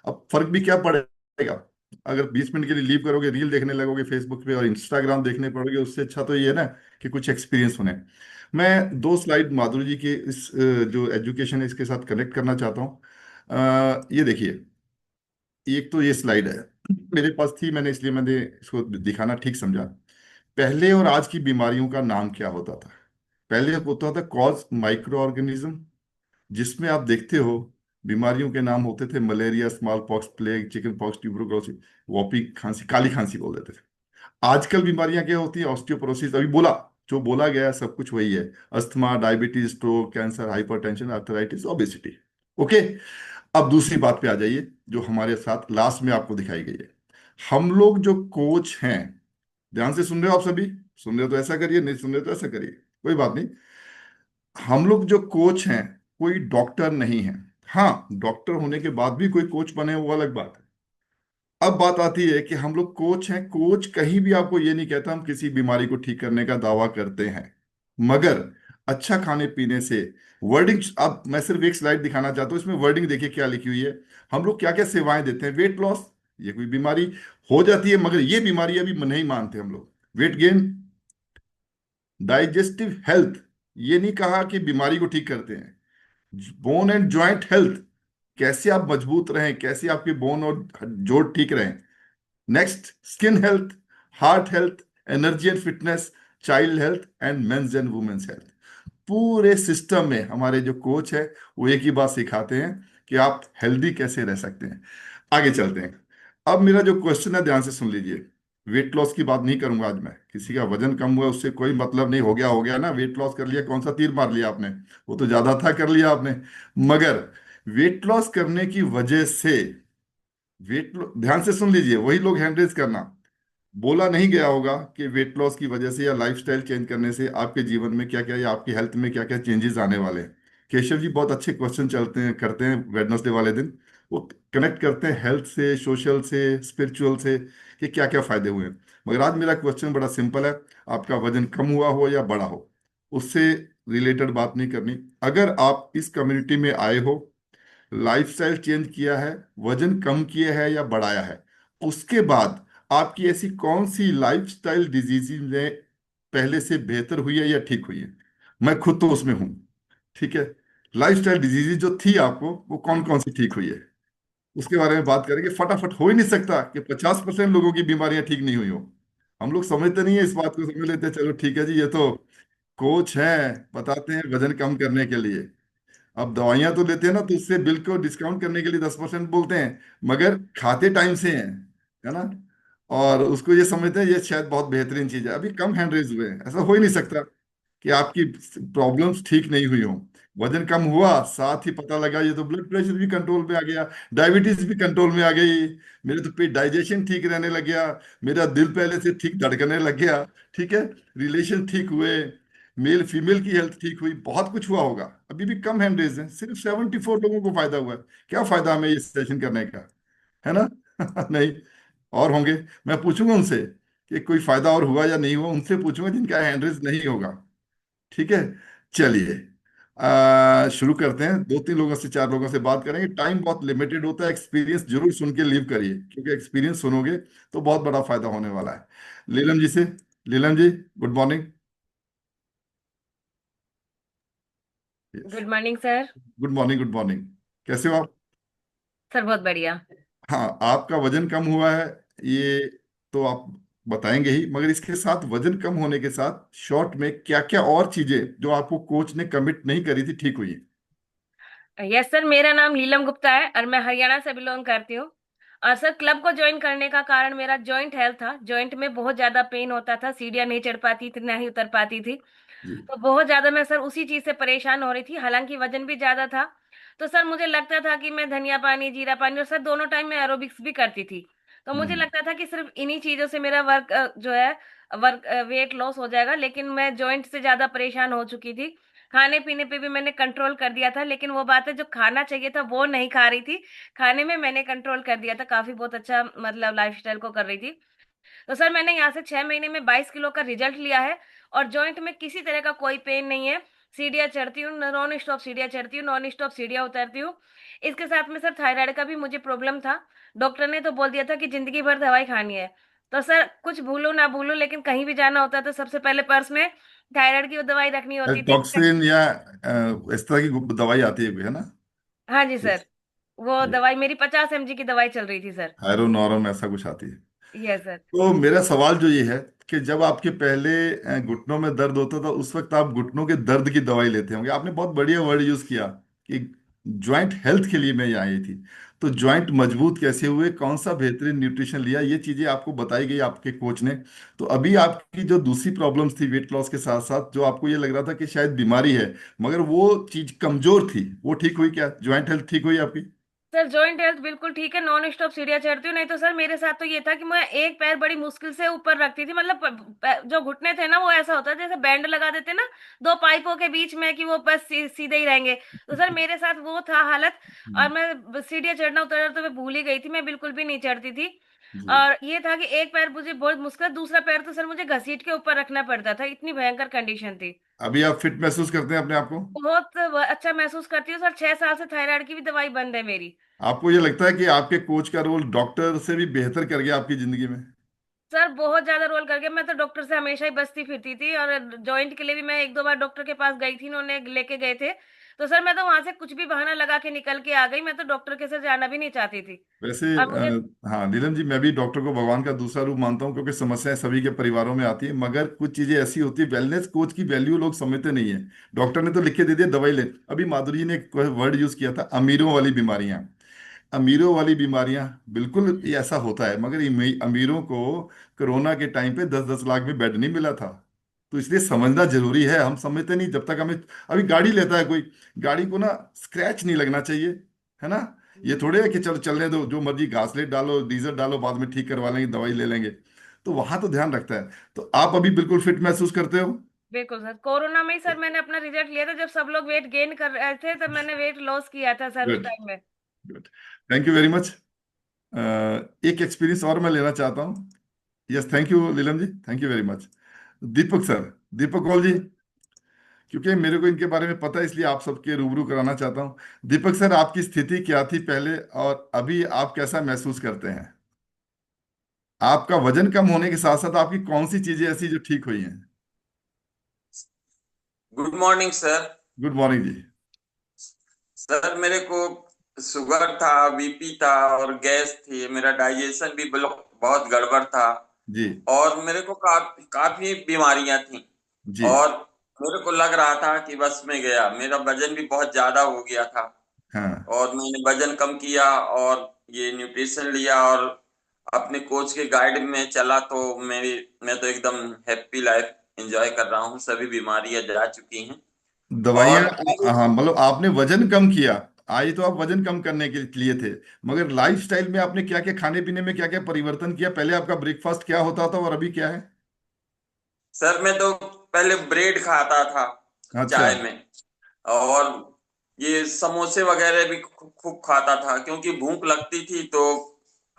अब फर्क भी क्या पड़ेगा, अगर 20 मिनट के लिए लीव करोगे, रील देखने लगोगे फेसबुक पे और इंस्टाग्राम देखने पड़ोगे, उससे अच्छा तो ये है ना कि कुछ एक्सपीरियंस होने। मैं 2 स्लाइड माधुरी जी के इस जो एजुकेशन है इसके साथ कनेक्ट करना चाहता हूँ। ये देखिए, एक तो ये स्लाइड है, मेरे पास थी, मैंने इसको दिखाना ठीक समझा। पहले और आज की बीमारियों का नाम क्या होता था। पहले होता था कॉज माइक्रो ऑर्गेनिज्म, जिसमें आप देखते हो बीमारियों के नाम होते थे malaria, smallpox, plague, chickenpox, tuberculosis, वॉपी खांसी, काली खांसी बोल देते थे। आजकल बीमारियां क्या होती है, ऑस्टियोपोरोसिस, अभी बोला, जो बोला गया सब कुछ वही है। Asthma, diabetes, stroke, cancer, hypertension, arthritis, obesity. Okay. अब दूसरी बात पे आ जाइए, जो हमारे साथ लास्ट में आपको दिखाई गई है। हम लोग जो कोच हैं, ध्यान से सुन रहे हो आप सभी? सुन रहे हो तो ऐसा करिए, नहीं सुन रहे हो तो ऐसा करिए, कोई बात नहीं। हम लोग जो कोच हैं, कोई डॉक्टर नहीं है। हाँ, डॉक्टर होने के बाद भी कोई कोच बने वो अलग बात है। अब बात आती है कि हम लोग कोच हैं, कोच कहीं भी आपको ये नहीं कहता हम किसी बीमारी को ठीक करने का दावा करते हैं, मगर अच्छा खाने पीने से, वर्डिंग, अब मैं सिर्फ एक स्लाइड दिखाना चाहता हूँ, इसमें वर्डिंग देखिए क्या लिखी हुई है। हम लोग क्या क्या सेवाएं देते हैं, वेट लॉस, ये कोई बीमारी हो जाती है, मगर ये बीमारी अभी नहीं मानते हम लोग। वेट गेन, डाइजेस्टिव हेल्थ, ये नहीं कहा कि बीमारी को ठीक करते हैं। बोन एंड जॉइंट हेल्थ, कैसे आप मजबूत रहें, कैसे आपके बोन और जोड़ ठीक रहें। Next, skin health, heart health, energy and fitness, child health and men's and women's health. पूरे सिस्टम में हमारे जो कोच है वो एक ही बात सिखाते हैं कि आप हेल्दी कैसे रह सकते हैं। आगे चलते हैं। अब मेरा जो क्वेश्चन है, ध्यान से सुन लीजिए। वेट लॉस की बात नहीं करूंगा आज मैं। किसी का वजन कम हुआ उससे कोई मतलब नहीं, हो गया ना, वेट लॉस कर लिया, कौन सा तीर मार लिया आपने, वो तो ज्यादा था कर लिया आपने। मगर वेट लॉस करने की वजह से, ध्यान से सुन लीजिए, वही लोग हैंड रेज करना, बोला नहीं गया होगा कि वेट लॉस की वजह से या लाइफस्टाइल चेंज करने से आपके जीवन में क्या क्या या आपकी हेल्थ में क्या क्या चेंजेस आने वाले हैं। केशव जी बहुत अच्छे क्वेश्चन चलते हैं करते हैं वेडनेसडे वाले दिन, वो कनेक्ट करते हैं हेल्थ से, सोशल से, स्पिरिचुअल से, कि क्या क्या फायदे हुए हैं। मगर आज मेरा क्वेश्चन बड़ा सिंपल है, आपका वजन कम हुआ हो या बढ़ा हो, उससे रिलेटेड बात नहीं करनी। अगर आप इस कम्युनिटी में आए हो, लाइफस्टाइल चेंज किया है, वजन कम किया है या बढ़ाया है, उसके बाद आपकी ऐसी कौन सी लाइफस्टाइल डिजीज ने पहले से बेहतर हुई है या ठीक हुई है, मैं खुद तो उसमें हूं। ठीक है, लाइफस्टाइल डिजीज जो थी आपको, वो कौन कौन सी ठीक हुई है, उसके बारे में बात करेंगे। फटाफट, हो ही नहीं सकता कि 50% लोगों की बीमारियां ठीक नहीं हुई हो। हम लोग समझते नहीं है इस बात को, समझ लेते हैं चलो ठीक है जी, ये तो कोच है, बताते हैं वजन कम करने के लिए। अब दवाइयां तो लेते हैं ना, तो उससे बिल को डिस्काउंट करने के लिए 10% बोलते हैं, मगर खाते टाइम से हैं, है ना। और उसको ये समझते हैं ये शायद बहुत बेहतरीन चीज है। अभी कम हैंड रेज हुए हैं, ऐसा हो ही नहीं सकता कि आपकी प्रॉब्लम्स ठीक नहीं हुई हो। वजन कम हुआ, साथ ही पता लगा ये तो ब्लड प्रेशर भी कंट्रोल में आ गया, डायबिटीज भी कंट्रोल में आ गई, मेरे तो पेट डाइजेशन ठीक रहने लग गया, मेरा दिल पहले से ठीक धड़कने लग गया। ठीक है, रिलेशन ठीक हुए, मेल फीमेल की हेल्थ ठीक हुई, बहुत कुछ हुआ होगा। अभी भी कम हैंड रेज है, सिर्फ 74 लोगों को फायदा हुआ है। क्या फायदा हमें ये सेशन करने का, है ना। नहीं, और होंगे, मैं पूछूंगा उनसे कि कोई फायदा और हुआ या नहीं हुआ, उनसे पूछूंगा जिनका हैंड रेज नहीं होगा। ठीक है, चलिए शुरू करते हैं। 2-3 लोगों से, 4 लोगों से बात करेंगे, टाइम बहुत लिमिटेड होता है, एक्सपीरियंस जरूर सुन के लीव करिए, क्योंकि एक्सपीरियंस सुनोगे तो बहुत बड़ा फायदा होने वाला है। लीलम जी से, Leelam ji, good morning. Yes, good morning sir. Good morning, good morning. कैसे हो आप? सर बहुत बढ़िया। हाँ, आपका वजन कम हुआ है, ये तो आप बताएंगे ही, मगर इसके साथ, वजन कम होने के साथ शॉर्ट में क्या क्या और चीजें जो आपको कोच ने कमिट नहीं करी थी ठीक हुई? यस सर, मेरा नाम लीलम गुप्ता है और मैं हरियाणा से बिलोंग करती हूँ। और सर, क्लब को ज्वाइन करने का कारण मेरा जॉइंट हेल्थ था। जॉइंट में बहुत ज्यादा पेन होता था, सीढ़ियाँ नहीं चढ़ पाती थी, ना ही उतर पाती थी। जी। तो बहुत ज्यादा मैं सर उसी चीज से परेशान हो रही थी, हालांकि वजन भी ज्यादा था। तो सर मुझे लगता था कि मैं धनिया पानी, जीरा पानी, और सर दोनों टाइम में एरोबिक्स भी करती थी। तो मुझे हम्म। लगता था कि सिर्फ इन्हीं चीजों से मेरा वर्क जो है वर्क वेट लॉस हो जाएगा, लेकिन मैं जॉइंट से ज्यादा परेशान हो चुकी थी। खाने पीने पे भी मैंने कंट्रोल कर दिया था, लेकिन वो बात है, जो खाना चाहिए था वो नहीं खा रही थी। खाने में मैंने कंट्रोल कर दिया था, काफी बहुत अच्छा मतलब लाइफस्टाइल को कर रही थी। तो सर मैंने यहाँ से 6 महीने में 22 किलो का रिजल्ट लिया है। और जॉइंट में किसी तरह का कोई पेन नहीं है। सीढ़ियाँ चढ़ती हूँ, नॉन स्टॉप सीढ़ियाँ चढ़ती हूँ, नॉन स्टॉप सीढ़ियाँ उतरती हूँ। इसके साथ में सर थायराइड का भी मुझे प्रॉब्लम था। डॉक्टर ने तो बोल दिया था कि जिंदगी भर दवाई खानी है। तो सर कुछ भूलो ना भूलो, लेकिन कहीं भी जाना होता तो सबसे पहले पर्स में थायराइड की वो दवाई रखनी होती थी। टॉक्सिन या इस तरह की दवाई आती है कोई, है ना? हाँ जी यस। सर। वो दवाई मेरी 50 mg की दवाई चल रही थी सर। हायरोनॉरम ऐसा कुछ आती है। Yes sir. तो मेरा सवाल जो ये है कि जब आपके पहले घुटनों में दर्द होता था, उस वक्त आप घुटनों के दर्द की दवाई लेते होंगे। आपने बहुत बढ़िया वर्ड यूज किया कि ज्वाइंट हेल्थ के लिए मैं यहाँ आई थी। तो ज्वाइंट मजबूत कैसे हुए, कौन सा बेहतरीन न्यूट्रिशन लिया, ये चीजें आपको बताई गई आपके कोच ने। तो अभी आपकी जो दूसरी प्रॉब्लम्स थी वेट लॉस के साथ साथ, जो आपको ये लग रहा था कि शायद बीमारी है, मगर वो चीज कमजोर थी, वो ठीक हुई क्या? ज्वाइंट हेल्थ ठीक हुई आपकी? सर जॉइंट हेल्थ बिल्कुल ठीक है, नॉन स्टॉप सीढ़ियाँ चढ़ती हूँ। नहीं तो सर मेरे साथ तो ये था कि मैं एक पैर बड़ी मुश्किल से ऊपर रखती थी, मतलब जो घुटने थे ना, वो ऐसा होता है जैसे बैंड लगा देते ना दो पाइपों के बीच में, कि वो बस सीधे ही रहेंगे। तो सर मेरे साथ वो था हालत। और मैं सीढ़ियाँ चढ़ना उतरना तो मैं भूल ही गई थी, मैं बिल्कुल भी नहीं चढ़ती थी। जी। और ये था कि एक पैर मुझे बहुत मुश्किल, दूसरा पैर तो सर मुझे घसीट के ऊपर रखना पड़ता था, इतनी भयंकर कंडीशन थी। अभी आप फिट महसूस करते हैं अपने आप को? बहुत अच्छा महसूस करती हूँ सर। 6 साल से थायराइड की भी दवाई बंद है मेरी। आपको ये लगता है कि आपके कोच का रोल डॉक्टर से भी बेहतर कर गया आपकी जिंदगी में? सर बहुत ज्यादा रोल करके, मैं तो डॉक्टर से हमेशा ही बचती फिरती थी, और जॉइंट के लिए भी मैं एक दो बार डॉक्टर के पास गई थी, उन्होंने लेके गए थे। तो सर मैं तो वहां से कुछ भी बहाना लगा के निकल के आ गई, मैं तो डॉक्टर के साथ जाना भी नहीं चाहती थी। वैसे और मुझे हाँ नीलम जी, मैं भी डॉक्टर को भगवान का दूसरा रूप मानता हूँ, क्योंकि समस्याएं सभी के परिवारों में आती है, मगर कुछ चीजें ऐसी होती है, वेलनेस कोच की वैल्यू लोग समझते नहीं है। डॉक्टर ने तो लिख के दे दिया दवाई ले। अभी माधुरी जी ने एक वर्ड यूज किया था, अमीरों वाली बीमारियां। अमीरों वाली बीमारियां, बिल्कुल ये ऐसा होता है, मगर अमीरों को कोरोना के टाइम पे 10-10 लाख में बेड नहीं मिला था। तो इसलिए समझना जरूरी है। हम समझते नहीं जब तक हमें, अभी गाड़ी लेता है कोई, गाड़ी को ना स्क्रैच नहीं लगना चाहिए, है ना। ये थोड़े है कि चलो चलने दो, जो मर्जी घासलेट डालो, डीजल डालो, बाद में ठीक करवा लेंगे, दवाई ले लेंगे। तो वहां तो ध्यान रखता है। तो आप अभी बिल्कुल फिट महसूस करते हो? बिल्कुल सर, कोरोना में ही सर मैंने अपना रिजल्ट लिया था, जब सब लोग वेट गेन कर रहे थे तब मैंने वेट लॉस किया था सर उस गुड, टाइम में। Good, thank you very much. एक एक्सपीरियंस और मैं लेना चाहता हूँ। Yes, thank you Neelam ji, thank you very much. Deepak sir, Deepak Kaul ji, क्योंकि मेरे को इनके बारे में पता है इसलिए आप सबके रूबरू कराना चाहता हूँ। दीपक सर, आपकी स्थिति क्या थी पहले और अभी आप कैसा महसूस करते हैं? आपका वजन कम होने के साथ साथ आपकी कौन सी चीजें ऐसी जो ठीक हुई हैं? Good morning sir. Good morning जी। सर मेरे को शुगर था, बीपी था और गैस थी, मेरा डाइजेशन भी बहुत गड़बड़ था। जी। और मेरे को काफी काफी बीमारियां थी। जी। और मेरे को लग रहा था कि बस में गया, मेरा वजन भी बहुत ज्यादा हो गया था। हाँ। और मैंने वजन कम किया और ये न्यूट्रिशन लिया और अपने कोच के गाइड में चला, तो मैं तो एकदम हैप्पी लाइफ एंजॉय कर रहा हूँ, सभी बीमारियां जा चुकी हैं। दवाइयाँ, और मेरी हाँ, मतलब आपने वजन कम किया। आई तो आप वजन कम करने के लिए थे, मगर लाइफस्टाइल में आपने क्या क्या, खाने पीने में क्या क्या परिवर्तन किया? पहले आपका ब्रेकफास्ट क्या होता था और अभी क्या है? सर मैं तो पहले ब्रेड खाता था अच्छा। चाय में, और ये समोसे वगैरह भी खूब खूब खाता था, क्योंकि भूख लगती थी तो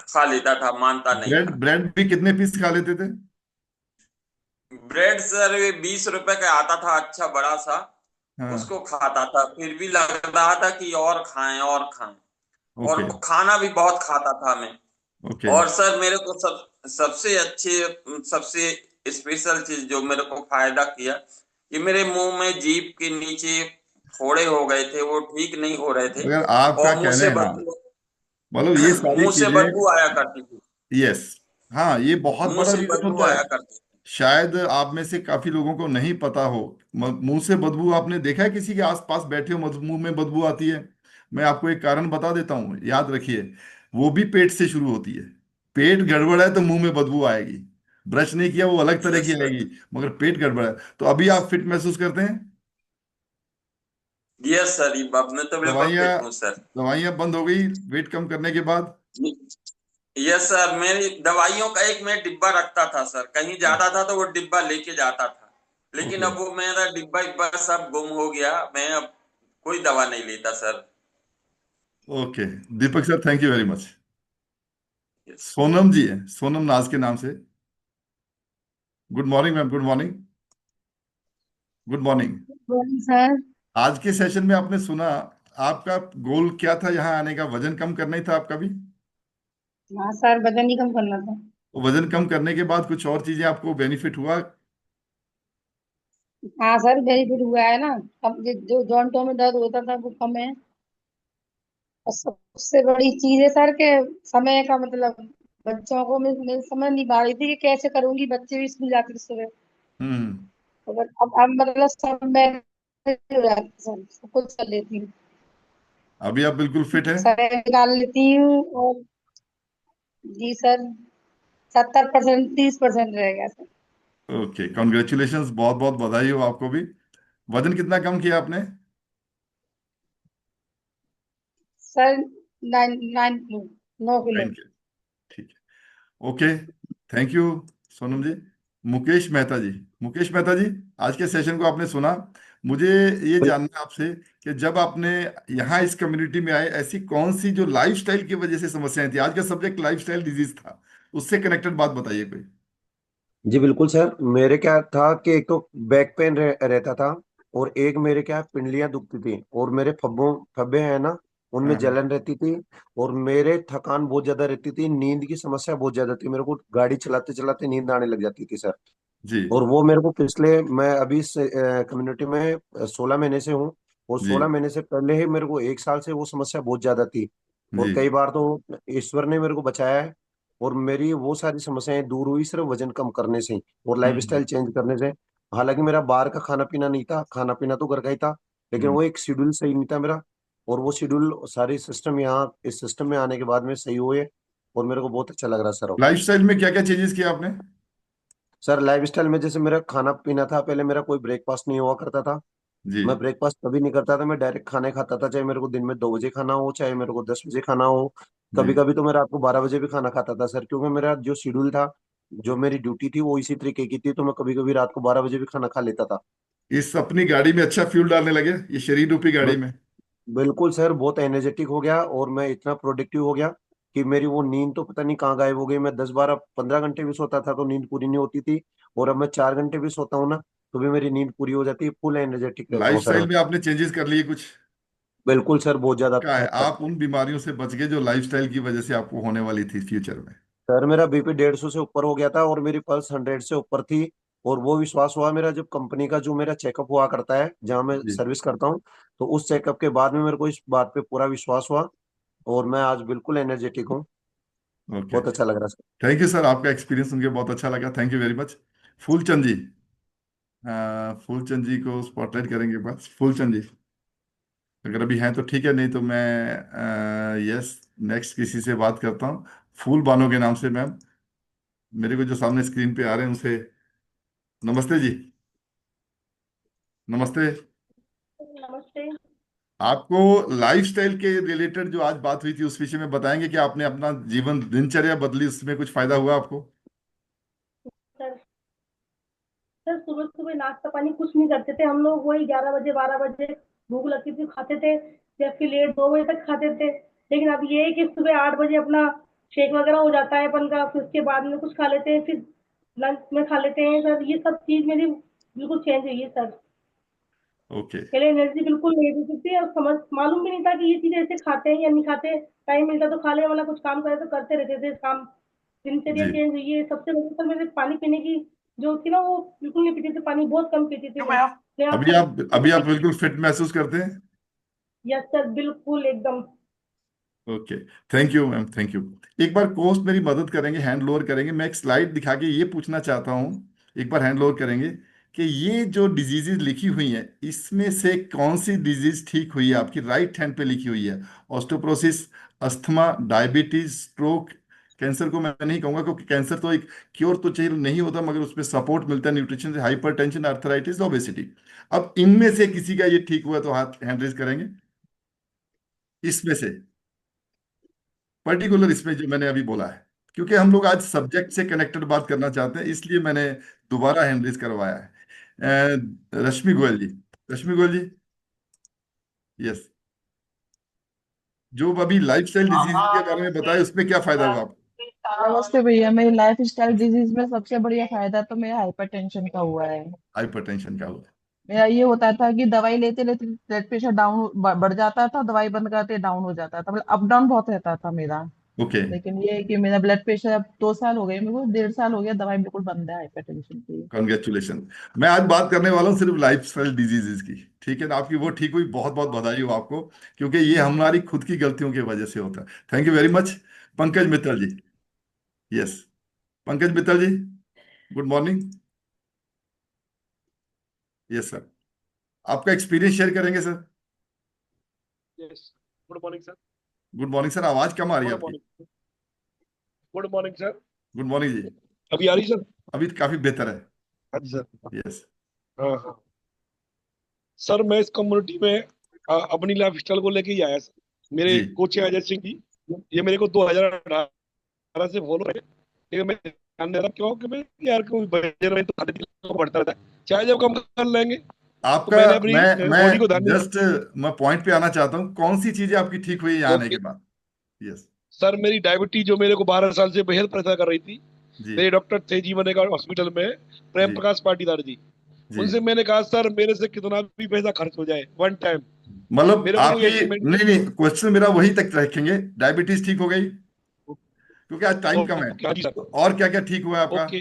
खा लेता था, मानता नहीं ब्रेड, था। ब्रेड भी कितने पीस खा लेते थे? ब्रेड सर ये 20 रुपए का आता था, अच्छा बड़ा सा, हाँ। उसको खाता था, फिर भी लग रहा था कि और खाएं और खाएं। और ओके। खाना भी बहुत खाता था मैं। ओके। और सर मेरे को सबसे अच्छे, सबसे स्पेशल चीज जो मेरे को फायदा किया, कि मेरे मुंह में, जीभ के नीचे फोड़े हो गए थे, वो ठीक नहीं हो रहे थे। अगर आपका और मुंह कहना से है, हाँ, बदबू मतलब ये सारी मुंह से चीजें। बदबू आया करती थी। यस। हाँ, ये बहुत मुंह बड़ा से रीजन बदबू होता है। आया करती थी। शायद आप में से काफी लोगों को नहीं पता हो, मुंह से बदबू आपने देखा है किसी के आसपास बैठे हो, मुंह में बदबू आती है? मैं आपको एक कारण बता देता हूँ, याद रखिए। वो भी पेट से शुरू होती है। पेट गड़बड़ है तो मुंह में बदबू आएगी। ब्रश नहीं किया वो अलग तरह की यस सर। आएगी, मगर पेट गड़बड़ है। तो अभी आप फिट महसूस करते हैं? यस सर, ये अब मैं तो बिल्कुल दवाइयाँ, फिट हूँ सर। दवाइयाँ बंद हो गई वेट कम करने के बाद? यस सर, मेरी दवाइयों का एक मैं डिब्बा रखता था सर, कहीं जाता था तो वो डिब्बा लेके जाता था। लेकिन ओके। अब वो मेरा डिब्बा डिब्बा सब गुम हो गया, मैं अब कोई दवा नहीं लेता sir. Okay, Deepak sir, thank you very much. Yes. Sonam ji है, सोनम नाज के नाम से। Good morning ma'am, good morning. Good morning. बोलिए सर। आज के सेशन में आपने सुना, आपका गोल क्या था यहाँ आने का? वजन कम करना ही था आपका भी? हाँ सर, वजन ही कम करना था। तो वजन कम करने के बाद कुछ और चीजें आपको बेनिफिट हुआ? हाँ सर, बेनिफिट हुआ है ना। अब जो जॉइंटों में दर्द होता था वो कम है। और सबसे बड़ी चीज है सर के समय का मतलब, बच्चों को मैं समझ नहीं पा रही थी कि कैसे करूंगी, बच्चे भी स्कूल जाते थे सुबह। हम्म। अब मतलब सब मैं हो जाती सर, सब कुछ कर लेती हूँ। अभी आप बिल्कुल फिट है? समय निकाल लेती हूँ। और जी सर, 70%, 30% रह गया सर। ओके, कॉन्ग्रेचुलेशंस, बहुत बहुत बधाई हो आपको भी। वजन कितना कम किया आपने? Sir 9 kilo, 9 kilo. Thank you. ठीक है। ओके, थैंक यू सोनम जी। मुकेश मेहता जी, मुकेश मेहता जी, आज के सेशन को आपने सुना। मुझे ये जानना है आपसे कि जब आपने यहाँ इस कम्युनिटी में आए, ऐसी कौन सी जो लाइफस्टाइल की वजह से समस्याएं थी? आज का सब्जेक्ट लाइफस्टाइल डिजीज था, उससे कनेक्टेड बात बताइए कोई। जी बिल्कुल सर। मेरे क्या था कि एक तो बैक पेन रहता था, और एक मेरे क्या पिंडलियां दुखती थी, और मेरे फब्बे हैं ना, उनमें हाँ। जलन रहती थी। और मेरे थकान बहुत ज्यादा रहती थी, नींद की समस्या बहुत ज्यादा थी, मेरे को गाड़ी चलाते चलाते नींद आने लग जाती थी सर। जी। और वो मेरे को पिछले, मैं अभी कम्युनिटी में 16 महीने से हूँ। और जी। 16 महीने से पहले ही मेरे को 1 साल से वो समस्या बहुत ज्यादा थी। और जी। कई बार तो ईश्वर ने मेरे को बचाया है। और मेरी वो सारी समस्याएं दूर हुई सिर्फ वजन कम करने से ही और हम्म। लाइफस्टाइल चेंज करने से। हालांकि मेरा बाहर का खाना पीना नहीं था, खाना पीना तो घर का ही था, लेकिन हम्म। वो एक शेड्यूल सही नहीं था मेरा। और वो शेड्यूल सारी सिस्टम यहाँ इस सिस्टम में आने के बाद में सही हुए, और मेरे को बहुत अच्छा लग रहा है सर अब। लाइफस्टाइल में क्या क्या चेंजेस किया आपने? सर लाइफ स्टाइल में जैसे मेरा खाना पीना था, पहले मेरा कोई ब्रेकफास्ट नहीं हुआ करता था। जी मैं ब्रेकफास्ट कभी नहीं करता था, मैं डायरेक्ट खाने खाता था, चाहे मेरे को दिन में 2 बजे खाना हो, चाहे मेरे को 10 बजे खाना हो। कभी जी। कभी तो मैं रात को 12 बजे भी खाना खाता था सर, क्योंकि मेरा जो शेड्यूल था, जो मेरी ड्यूटी थी वो इसी तरीके की थी, तो मैं कभी कभी रात को 12 बजे भी खाना खा लेता था। इस अपनी गाड़ी में अच्छा फ्यूल डालने लगे, ये शरीर रूपी गाड़ी ब- में? बिल्कुल सर, बहुत एनर्जेटिक हो गया, और मैं इतना प्रोडक्टिव हो गया कि मेरी वो नींद तो पता नहीं कहाँ गायब हो गई। मैं 10 12 15 घंटे भी सोता था तो नींद पूरी नहीं होती थी, और अब मैं 4 घंटे भी सोता हूँ ना, तो भी मेरी नींद पूरी हो जाती है, फुल एनर्जेटिक रहता हूँ सर लाइफस्टाइल मैं। में आपने चेंजेस कर लिए कुछ? बिल्कुल सर, बहुत ज्यादा क्या है, हद तक। आप उन बीमारियों से बच गए जो लाइफस्टाइल की वजह से आपको होने वाली थी फ्यूचर में? सर मेरा बीपी 150 से ऊपर हो गया था, और मेरी पल्स 100 से ऊपर थी। और वो विश्वास हुआ मेरा, जब कंपनी का जो मेरा चेकअप हुआ करता है जहाँ मैं जी। सर्विस करता हूँ, तो उस चेकअप के बाद में मेरे को इस बात पे पूरा विश्वास हुआ, और मैं आज बिल्कुल एनर्जेटिक हूँ। ओके। बहुत अच्छा लग रहा है सर। थैंक यू सर, आपका एक्सपीरियंस सुनकर बहुत अच्छा लगा, thank you very much. Phoolchand ji, Phoolchand ji को स्पॉटलाइट करेंगे बस। फूलचंद जी अगर अभी हैं तो ठीक है, नहीं तो मैं यस नेक्स्ट किसी से बात करता हूँ। फूल बानो के नाम से मैम, मेरे को जो सामने स्क्रीन पे आ रहे हैं उनसे। नमस्ते जी। नमस्ते। नमस्ते। आपको लाइफस्टाइल के रिलेटेड जो आज बात हुई थी उस विषय में बताएंगे कि आपने अपना जीवन दिनचर्या बदली, उसमें कुछ फायदा हुआ आपको? सर सर सुबह सुबह नाश्ता पानी कुछ नहीं करते थे हम लोग, वही 11 बजे 12 बजे भूख लगती थी खाते थे, जबकि लेट 2 बजे तक खाते थे। लेकिन अब ये है कि सुबह 8 बजे अपना शेक वगैरह हो जाता है अपन का, फिर उसके बाद में कुछ खा लेते हैं, फिर लंच में खा लेते हैं सर। ये सब चीज मेरी बिल्कुल चेंज हुई है सर। ओके। पहले एनर्जी बिल्कुल नहीं होती थी, और समझ मालूम भी नहीं था कि ये चीज ऐसे खाते हैं या नहीं खाते। टाइम मिलता तो खा ले, वाला कुछ काम करे तो करते रहते थे काम। दिनचर्या जी। चेंज हुई है सबसे बड़ी। सर मेरे पानी पीने की जो थी ना, वो बिल्कुल नहीं पीती थी, पानी बहुत कम पीती थी मैं अभी आपको आप अभी आप एक। बिल्कुल फिट महसूस करते हैं? यस सर, बिल्कुल एकदम। Okay. Thank you ma'am, thank you. एक बार कोच मेरी मदद करेंगे, हैंड लोअर करेंगे, मैं एक स्लाइड दिखा के ये पूछना चाहता हूँ। एक बार हैंड लोअर करेंगे कि ये जो डिजीजेज लिखी हुई हैं इसमें से कौन सी डिजीज ठीक हुई है आपकी? राइट हैंड पे लिखी हुई है ऑस्टोप्रोसिस, अस्थमा, डायबिटीज, स्ट्रोक। कैंसर को मैं नहीं कहूंगा क्योंकि कैंसर तो एक क्योर तो चाहिए नहीं होता, मगर उसमें सपोर्ट मिलता है न्यूट्रिशन से। Hypertension, arthritis, obesity. अब इनमें से किसी का ये ठीक हुआ तो हाथ हैंड रेज करेंगे। इसमें से पर्टिकुलर, इसमें जो मैंने अभी बोला है, क्योंकि हम लोग आज सब्जेक्ट से कनेक्टेड बात करना चाहते हैं, इसलिए मैंने दोबारा हैंड रेज करवाया है। रश्मि गोयल जी। रश्मि गोयल जी, यस। जो अभी लाइफ स्टाइल डिजीज के बारे में बताया उसमें क्या फायदा हुआ आपको? नमस्ते भैया। मेरी लाइफ स्टाइल डिजीज में सबसे बढ़िया फायदा तो मेरा हाइपरटेंशन का हुआ है। हाइपरटेंशन का हुआ? मेरा ये होता था कि दवाई लेते लेते ब्लड प्रेशर डाउन बढ़ जाता था, दवाई बंद करते डाउन हो जाता था, मतलब अप डाउन बहुत रहता था मेरा। ओके। लेकिन ये है कि मेरा ब्लड प्रेशर अब 2 साल हो गए, मेरे को 1.5 साल हो गया, दवाई बिल्कुल बंद है हाइपरटेंशन की। कॉन्ग्रेचुलेशन। मैं आज बात करने वाला हूँ सिर्फ लाइफ स्टाइल डिजीजेज की, ठीक है ना? आपकी वो ठीक हुई, बहुत बहुत बधाई हो आपको, क्योंकि ये हमारी खुद की गलतियों की वजह से होता है। Thank you very much. Pankaj Mittal ji, yes. Pankaj Mittal ji, good morning. Yes sir, आपका एक्सपीरियंस शेयर करेंगे sir? Yes. Good morning sir. Good morning sir, आवाज कम आ रही है गुड आपकी। Morning. Good morning sir. Good morning जी। अभी आ रही सर? अभी काफी बेहतर है। हाँ जी सर। यस। हाँ हाँ सर, मैं इस कम्युनिटी में अपनी लाइफ स्टाइल को लेके ही आया सर। मेरे जी। कोच हैं अजय सिंह जी, ये मेरे को 2018 से फॉलो है। ये मैं ध्यान दे रहा हूँ, क्यों कि मैं यार कोई बजट में तो खाने पीने को बढ़ता रहता है, चाहे जब कम कर लेंगे। तो आपका मैंने अपनी मैं बॉडी को ध्यान दिया। जस्ट मैं पॉइंट पे आना चाहता हूँ, कौन सी चीजें आपकी ठीक हुई यहाँ आने के ओके बाद? यस। सर, मेरी डायबिटीज जो मेरे को 12 साल से बेहद परेशान कर रही थी, जी। मेरे डॉक्टर थे जीवन एक हॉस्पिटल में, प्रेम जी। प्रकाश पाटीदार जी। जी। उनसे मैंने कहा सर मेरे से कितना भी पैसा खर्च हो जाए वन टाइम, मतलब मेरे को आपकी, एक नहीं मेडिसिन। नहीं, क्वेश्चन मेरा वही तक रखेंगे। डायबिटीज ठीक हो गई क्योंकि आज टाइम कम है, ओके हाँ जी तो सर। और क्या क्या ठीक हुआ है आपका? ओके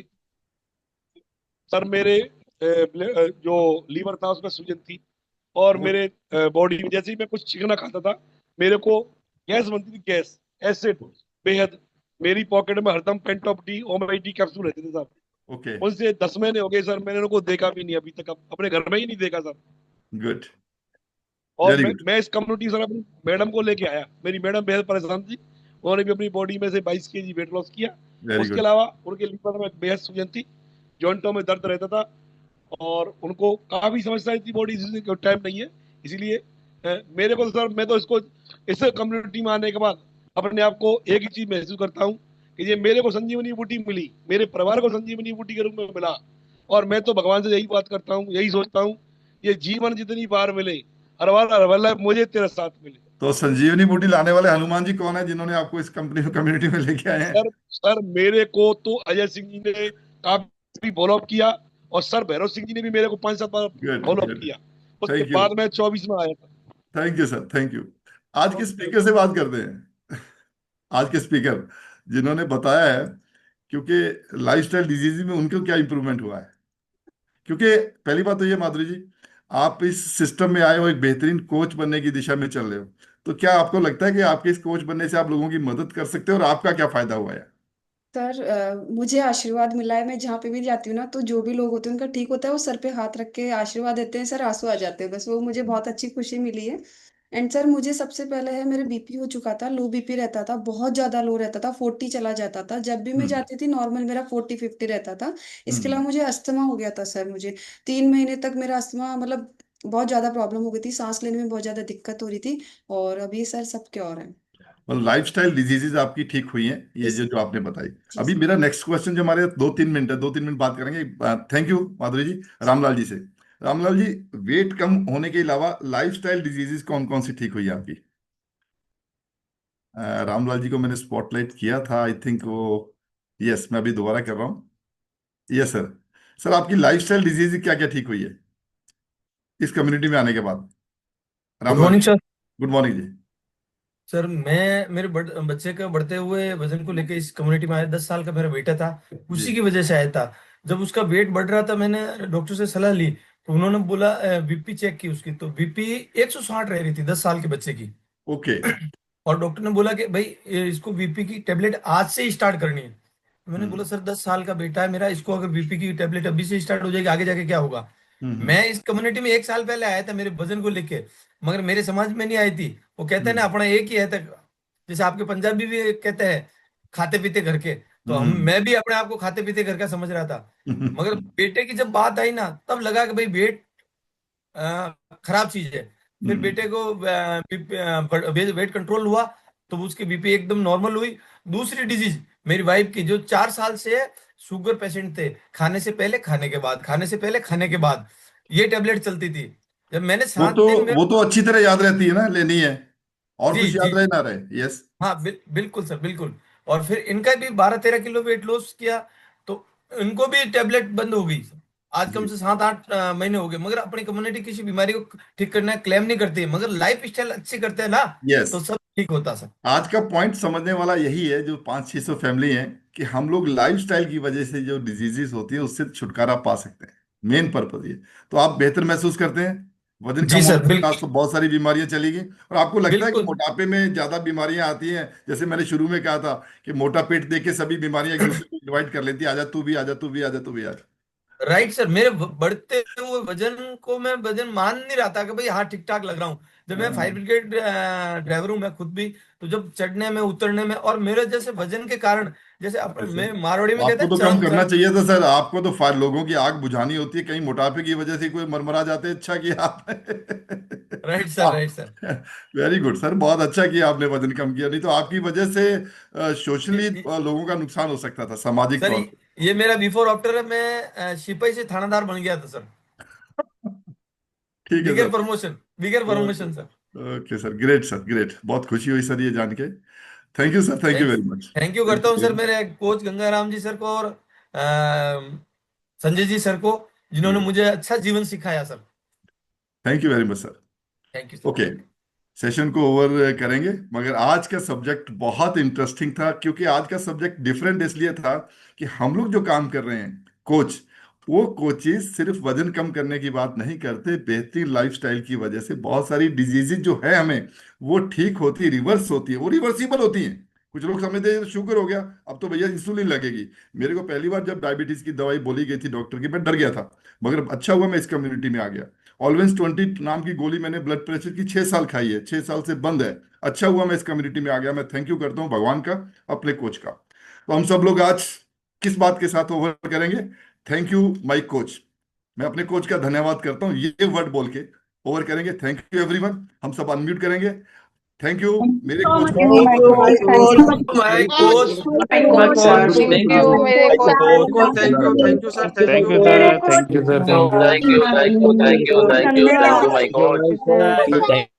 सर, मेरे जो लीवर था उसमें सूजन थी, और वो मेरे बॉडी में जैसे ही मैं कुछ चिकना खाता था, मेरे को गैस बनती थी, गैस, एसिड बेहद। मेरी पॉकेट में हरदम Pantop D omega D capsule रहते थे सर। ओके। उनसे 10 महीने हो गए सर, मैंने उनको देखा भी नहीं अभी तक, अपने घर में ही नहीं देखा सर। गुड। और वेरी मैं गुड। मैं इस कम्युनिटी सर अपनी मैडम को लेके आया। मेरी मैडम बेहद परेशान थी, उन्होंने भी अपनी बॉडी में से 22 kg वेट लॉस किया। वेरी उसके गुड। अलावा उनके लीवर में बेहद सूजन थी, जॉइंटों में दर्द रहता था, और उनको काफी समस्याएं थी बॉडी को टाइम नहीं है। इसीलिए मेरे को सर, मैं तो इसको इस कम्युनिटी में आने के बाद अपने आप को एक ही चीज महसूस करता हूँ कि ये मेरे को संजीवनी बूटी मिली, मेरे परिवार को संजीवनी बूटी के रूप में मिला। और मैं तो भगवान से यही बात करता हूँ, यही सोचता हूँ, ये जीवन जितनी बार मिले, हर बार हर वल्लभ मुझे तेरा साथ मिले। तो संजीवनी बूटी लाने वाले हनुमान जी कौन है जिन्होंने आपको इस कंपनी कम्युनिटी में लेके आए हैं? सर सर मेरे को तो अजय सिंह जी ने काफी फॉलो अप किया, और सर भैरव सिंह जी ने भी मेरे को 5-7 बार गुड फॉलो अप गुड। किया। उसके थैंक यू। बाद मैं 24 में आया था। Thank you sir, thank you. आज के ओके। स्पीकर से बात करते हैं। आज के स्पीकर जिन्होंने बताया है, क्योंकि लाइफस्टाइल डिजीज में उनको क्या इंप्रूवमेंट हुआ है। क्योंकि पहली बात तो ये माधुरी जी, आप इस सिस्टम में आए हो, एक बेहतरीन कोच बनने की दिशा में चल रहे हो, तो क्या आपको लगता है कि आपके इस कोच बनने से आप लोगों की मदद कर सकते हो, और आपका क्या फायदा हुआ है? सर मुझे आशीर्वाद मिला है। मैं जहाँ पे भी जाती हूँ ना, तो जो भी लोग होते हैं उनका ठीक होता है, वो सर पे हाथ रख के आशीर्वाद देते हैं, सर आंसू आ जाते हैं, बस वो मुझे बहुत अच्छी खुशी मिली है। एंड सर मुझे सबसे पहले है, मेरे बीपी हो चुका था, लो बीपी रहता था, बहुत ज्यादा लो रहता था, 40 चला जाता था। जब भी मैं हम्म जाती थी नॉर्मल मेरा 40-50 रहता था। इसके अलावा हम्म। मुझे अस्थमा हो गया था सर, मुझे 3 महीने तक मेरा अस्थमा, मतलब बहुत ज्यादा प्रॉब्लम हो गई थी, सांस लेने में बहुत ज्यादा दिक्कत हो रही थी। और अभी सर सब क्योर है। और लाइफस्टाइल डिजीजेज आपकी ठीक हुई हैं, ये जो जी जो आपने बताई। जी अभी सर। मेरा नेक्स्ट क्वेश्चन, जो हमारे 2-3 मिनट है, 2-3 मिनट बात करेंगे। थैंक यू माधुरी जी। रामलाल जी से। रामलाल जी, वेट कम होने के अलावा लाइफस्टाइल डिजीजेज कौन कौन सी ठीक हुई है आपकी? रामलाल जी को मैंने स्पॉटलाइट किया था, आई थिंक वो। यस, मैं अभी दोबारा कर रहा हूँ। Yes sir. सर, आपकी लाइफस्टाइल डिजीज क्या क्या ठीक हुई है इस कम्युनिटी में आने के बाद? गुड रामलाल मॉर्निंग जी। सर। गुड मॉर्निंग जी। सर मैं मेरे बच्चे का बढ़ते हुए वजन को लेकर इस कम्युनिटी में आया। 10 साल का मेरा बेटा था, जी। उसी की वजह से आया था। जब उसका वेट बढ़ रहा था, मैंने डॉक्टर से सलाह ली, तो उन्होंने बोला, बीपी चेक की उसकी, तो बीपी 160 रह रही थी 10 साल के बच्चे की। ओके। और डॉक्टर ने बोला कि भाई, इसको बीपी की टेबलेट आज से ही स्टार्ट करनी है। तो मैंने बोला, हम्म सर 10 साल का बेटा है मेरा, इसको अगर बीपी की टेबलेट अभी से स्टार्ट हो जाएगी, आगे जाके क्या होगा। हम्म। मैं इस कम्युनिटी में 1 साल पहले आया था मेरे वजन को लेके, मगर मेरे समझ में नहीं आई थी। वो कहते हैं ना, हम्म अपना एक ही है तक, जैसे आपके पंजाबी भी कहते हैं खाते पीते घर के, तो हम हम्म मैं भी अपने आप को खाते पीते घर का समझ रहा था। मगर हम्म बेटे की जब बात आई ना, तब लगा कि भाई वेट खराब चीज है। फिर हम्म। बेटे को वेट कंट्रोल हुआ, तो उसकी बीपी एकदम नॉर्मल हुई। दूसरी डिजीज मेरी वाइफ की, जो 4 साल से शुगर पेशेंट थे, खाने से पहले खाने के बाद, खाने से पहले खाने के बाद ये टेबलेट चलती थी। जब मैंने वो 7 दिन तो में, वो तो अच्छी तरह याद रहती है ना, लेनी है। और जी कुछ जी, याद रहे ना रहे। यस। हाँ बिल्कुल सर, बिल्कुल। और फिर इनका भी 12-13 किलो वेट लॉस किया, तो इनको भी टेबलेट बंद हो गई। आज कम जी। से 7-8 महीने हो गए। मगर अपनी कम्युनिटी किसी बीमारी को ठीक करना क्लेम नहीं करती है, मगर लाइफ स्टाइल अच्छी करते हैं ना, यस। तो सब ठीक होता सर। आज का पॉइंट समझने वाला यही है, जो 500-600 फैमिली हैं, कि हम लोग लाइफस्टाइल की वजह से जो डिजीजेस होती है उससे छुटकारा पा सकते हैं। मेन पर्पज ये। तो आप बेहतर महसूस करते हैं, वजन कम जी होने सर, के बाद तो बहुत सारी बीमारियां चली गई। और आपको लगता है कि बिल्कुल। मोटापे में ज्यादा बीमारियां आती हैं, जैसे मैंने शुरू में कहा था कि मोटा पेट देख के सभी बीमारियां एक दूसरे को डिवाइड कर लेती है, आजा तू भी, आजा तू भी, आजा तू भी, आजा। राइट सर, मेरे बढ़ते हुए वजन को मैं वजन मान नहीं रहा था कि भाई हाँ ठीक ठाक लग रहा हूँ। जब मैं फायर हाँ। ब्रिगेड ड्राइवर हूँ मैं खुद भी, तो जब चढ़ने में उतरने में और मेरे जैसे वजन के कारण, जैसे अरे मैं सर, मारवाड़ी में कहते आपको हैं तो कम चढ़म करना चढ़। चाहिए था सर। आपको तो फायर लोगों की आग बुझानी होती है, कहीं मोटापे की वजह से कोई मरमरा जाते। अच्छा किया आपने। Right sir, right sir. Very good sir, बहुत अच्छा किया आपने वजन कम किया, नहीं तो आपकी वजह से सोशली ये- लोगों का नुकसान हो सकता था, सामाजिक सर, तौर ये मेरा बिफोर आफ्टर है। मैं सिपाही से थानादार बन गया था सर। पर। ठीक है bigger sir. Promotion, bigger okay. Promotion sir. Okay sir, great sir, great. बहुत खुशी हुई सर ये जान के। Thank you sir, thank you thank very much. Thank you thank करता हूँ सर यू। मेरे कोच गंगाराम जी सर को, और संजय जी सर को, जिन्होंने ग्रेट। मुझे अच्छा जीवन सिखाया sir. Thank you very much sir. Thank you sir, okay. Thank session को ओवर करेंगे, मगर आज का सब्जेक्ट बहुत इंटरेस्टिंग था, क्योंकि आज का सब्जेक्ट डिफरेंट इसलिए था कि हम लोग जो काम कर रहे हैं, कोच, वो कोचेज सिर्फ वजन कम करने की बात नहीं करते, बेहतरीन लाइफस्टाइल की वजह से बहुत सारी डिजीजेज जो है हमें, वो ठीक होती, रिवर्स होती है, वो रिवर्सिबल होती हैं। कुछ लोग समझते हैं शुगर हो गया, अब तो भैया इंसुलिन लगेगी। मेरे को पहली बार जब डायबिटीज की दवाई बोली गई थी डॉक्टर की, मैं डर गया था, मगर अच्छा हुआ मैं इस कम्युनिटी में आ गया। ऑलवेज 20 नाम की गोली मैंने ब्लड प्रेशर की 6 साल खाई है, 6 साल से बंद है। अच्छा हुआ मैं इस कम्युनिटी में आ गया। मैं थैंक यू करता हूँ भगवान का, अपने कोच का। तो हम सब लोग आज किस बात के साथ ओवर करेंगे? Thank you my coach. मैं अपने कोच का धन्यवाद करता हूँ, ये वर्ड बोल के ओवर करेंगे। Thank you everyone. हम सब अनम्यूट करेंगे। थैंक यू मेरे कोच को Thank बहुत you, बहुत my धन्यवाद। coach. My Thank coach you, my coach. Thank you, मेरे कोच को coach. Thank you sir, thank thank you. You sir, thank you sir, thank you. Thank you, thank you, thank you, thank you, thank you, my धन्यवाद। coach.